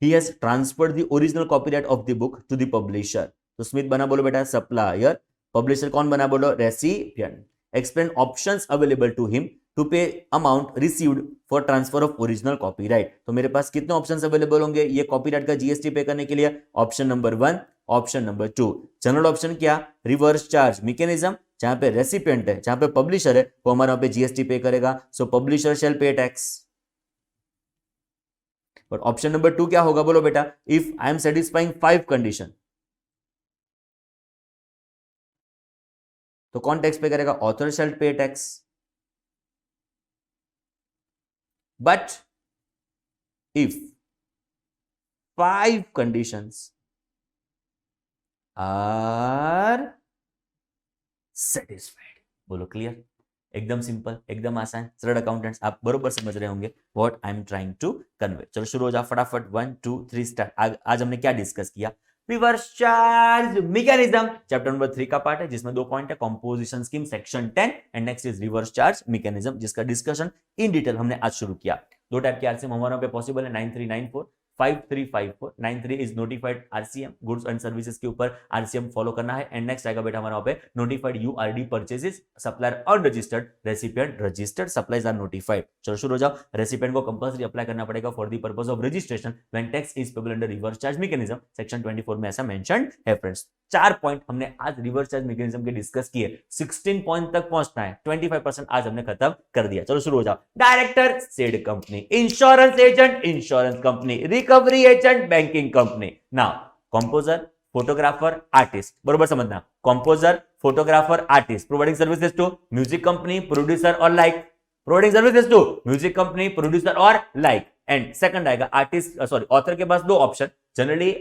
Speaker 1: he has transferred the original copyright of the book to the publisher. तो स्मिथ बना बोलो बेटा सप्लायर, पब्लिशर कौन बना? बोलो recipient. Explain options available to him to pay amount received for transfer of original copyright. तो मेरे पास कितने ऑप्शंस अवेलेबल होंगे ये कॉपीराइट का जीएसटी पे करने के लिए? Option number 1, option number 2। General option क्या? रिवर्स चार्ज मैकेनिज्म, जहां पे रेसिपिएंट है, जहां पे पब्लिशर है, वो हमारा पे जीएसटी पे करेगा। सो publisher shell pay tax. But option number 2 क्या होगा? बोलो बेटा, if I am satisfying 5 condition, तो कौन टैक्स पे करेगा? Author shall pay tax. But if 5 conditions are satisfied. बोलो क्लियर? एकदम सिंपल, एकदम आसान, सरल अकाउंटेंट्स आप बरोबर समझ रहे होंगे what I am trying to convey. चलो शुरू हो जाओ फटाफट, 1 2 3 स्टार्ट। आज हमने क्या डिस्कस किया? Reverse charge mechanism, chapter number 3 का पार्ट है जिसमें 2 पॉइंट है, composition scheme section 10 and next is reverse charge mechanism, जिसका डिस्कशन इन डिटेल हमने आज शुरू किया। 2 टाइप के आरसीएम हमारे पे पॉसिबल है, 9394 5354। 93 is notified RCM, goods and services के ऊपर आरसीएम फॉलो करना है, एंड नेक्स्ट आएगा बेटा हमारा पे notified URD purchases, supplier unregistered, recipient registered, supplies are notified. चलो शुरू हो जाओ। रेसिपिएंट को कंपल्सरी अप्लाई करना पड़ेगा for the purpose of registration when tax is payable under reverse charge mechanism, section 24 में ऐसा मेंशन्ड है फ्रेंड्स। 4 पॉइंट हमने आज रिवर्स चार्ज मैकेनिज्म के डिस्कस किए, 16 पॉइंट तक पहुंचना है, 25% आज हमने खत्म कर दिया। चलो शुरू हो जाओ। Director said company, insurance agent insurance company, recovery agent banking company. Now composer, photographer, artist, बरोबर समझना, composer, photographer, artist, providing services to music company, producer और like, providing services to music company, producer और like. And second आएगा artist, sorry author के पास 2 option, generally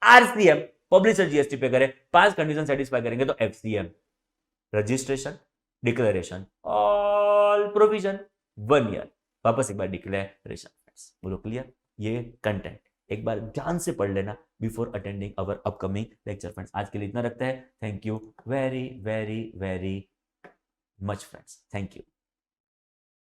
Speaker 1: RCM, publisher GST pay करे, 5 condition satisfy करेंगे तो FCM, registration, declaration, all provision 1 year. वापस एक बार डिक्लेरेशन। बोलो क्लियर? ये कंटेंट एक बार ध्यान से पढ़ लेना बिफोर अटेंडिंग अवर अपकमिंग लेक्चर फ्रेंड्स। आज के लिए इतना रखते हैं। Thank you very very very much friends, thank you.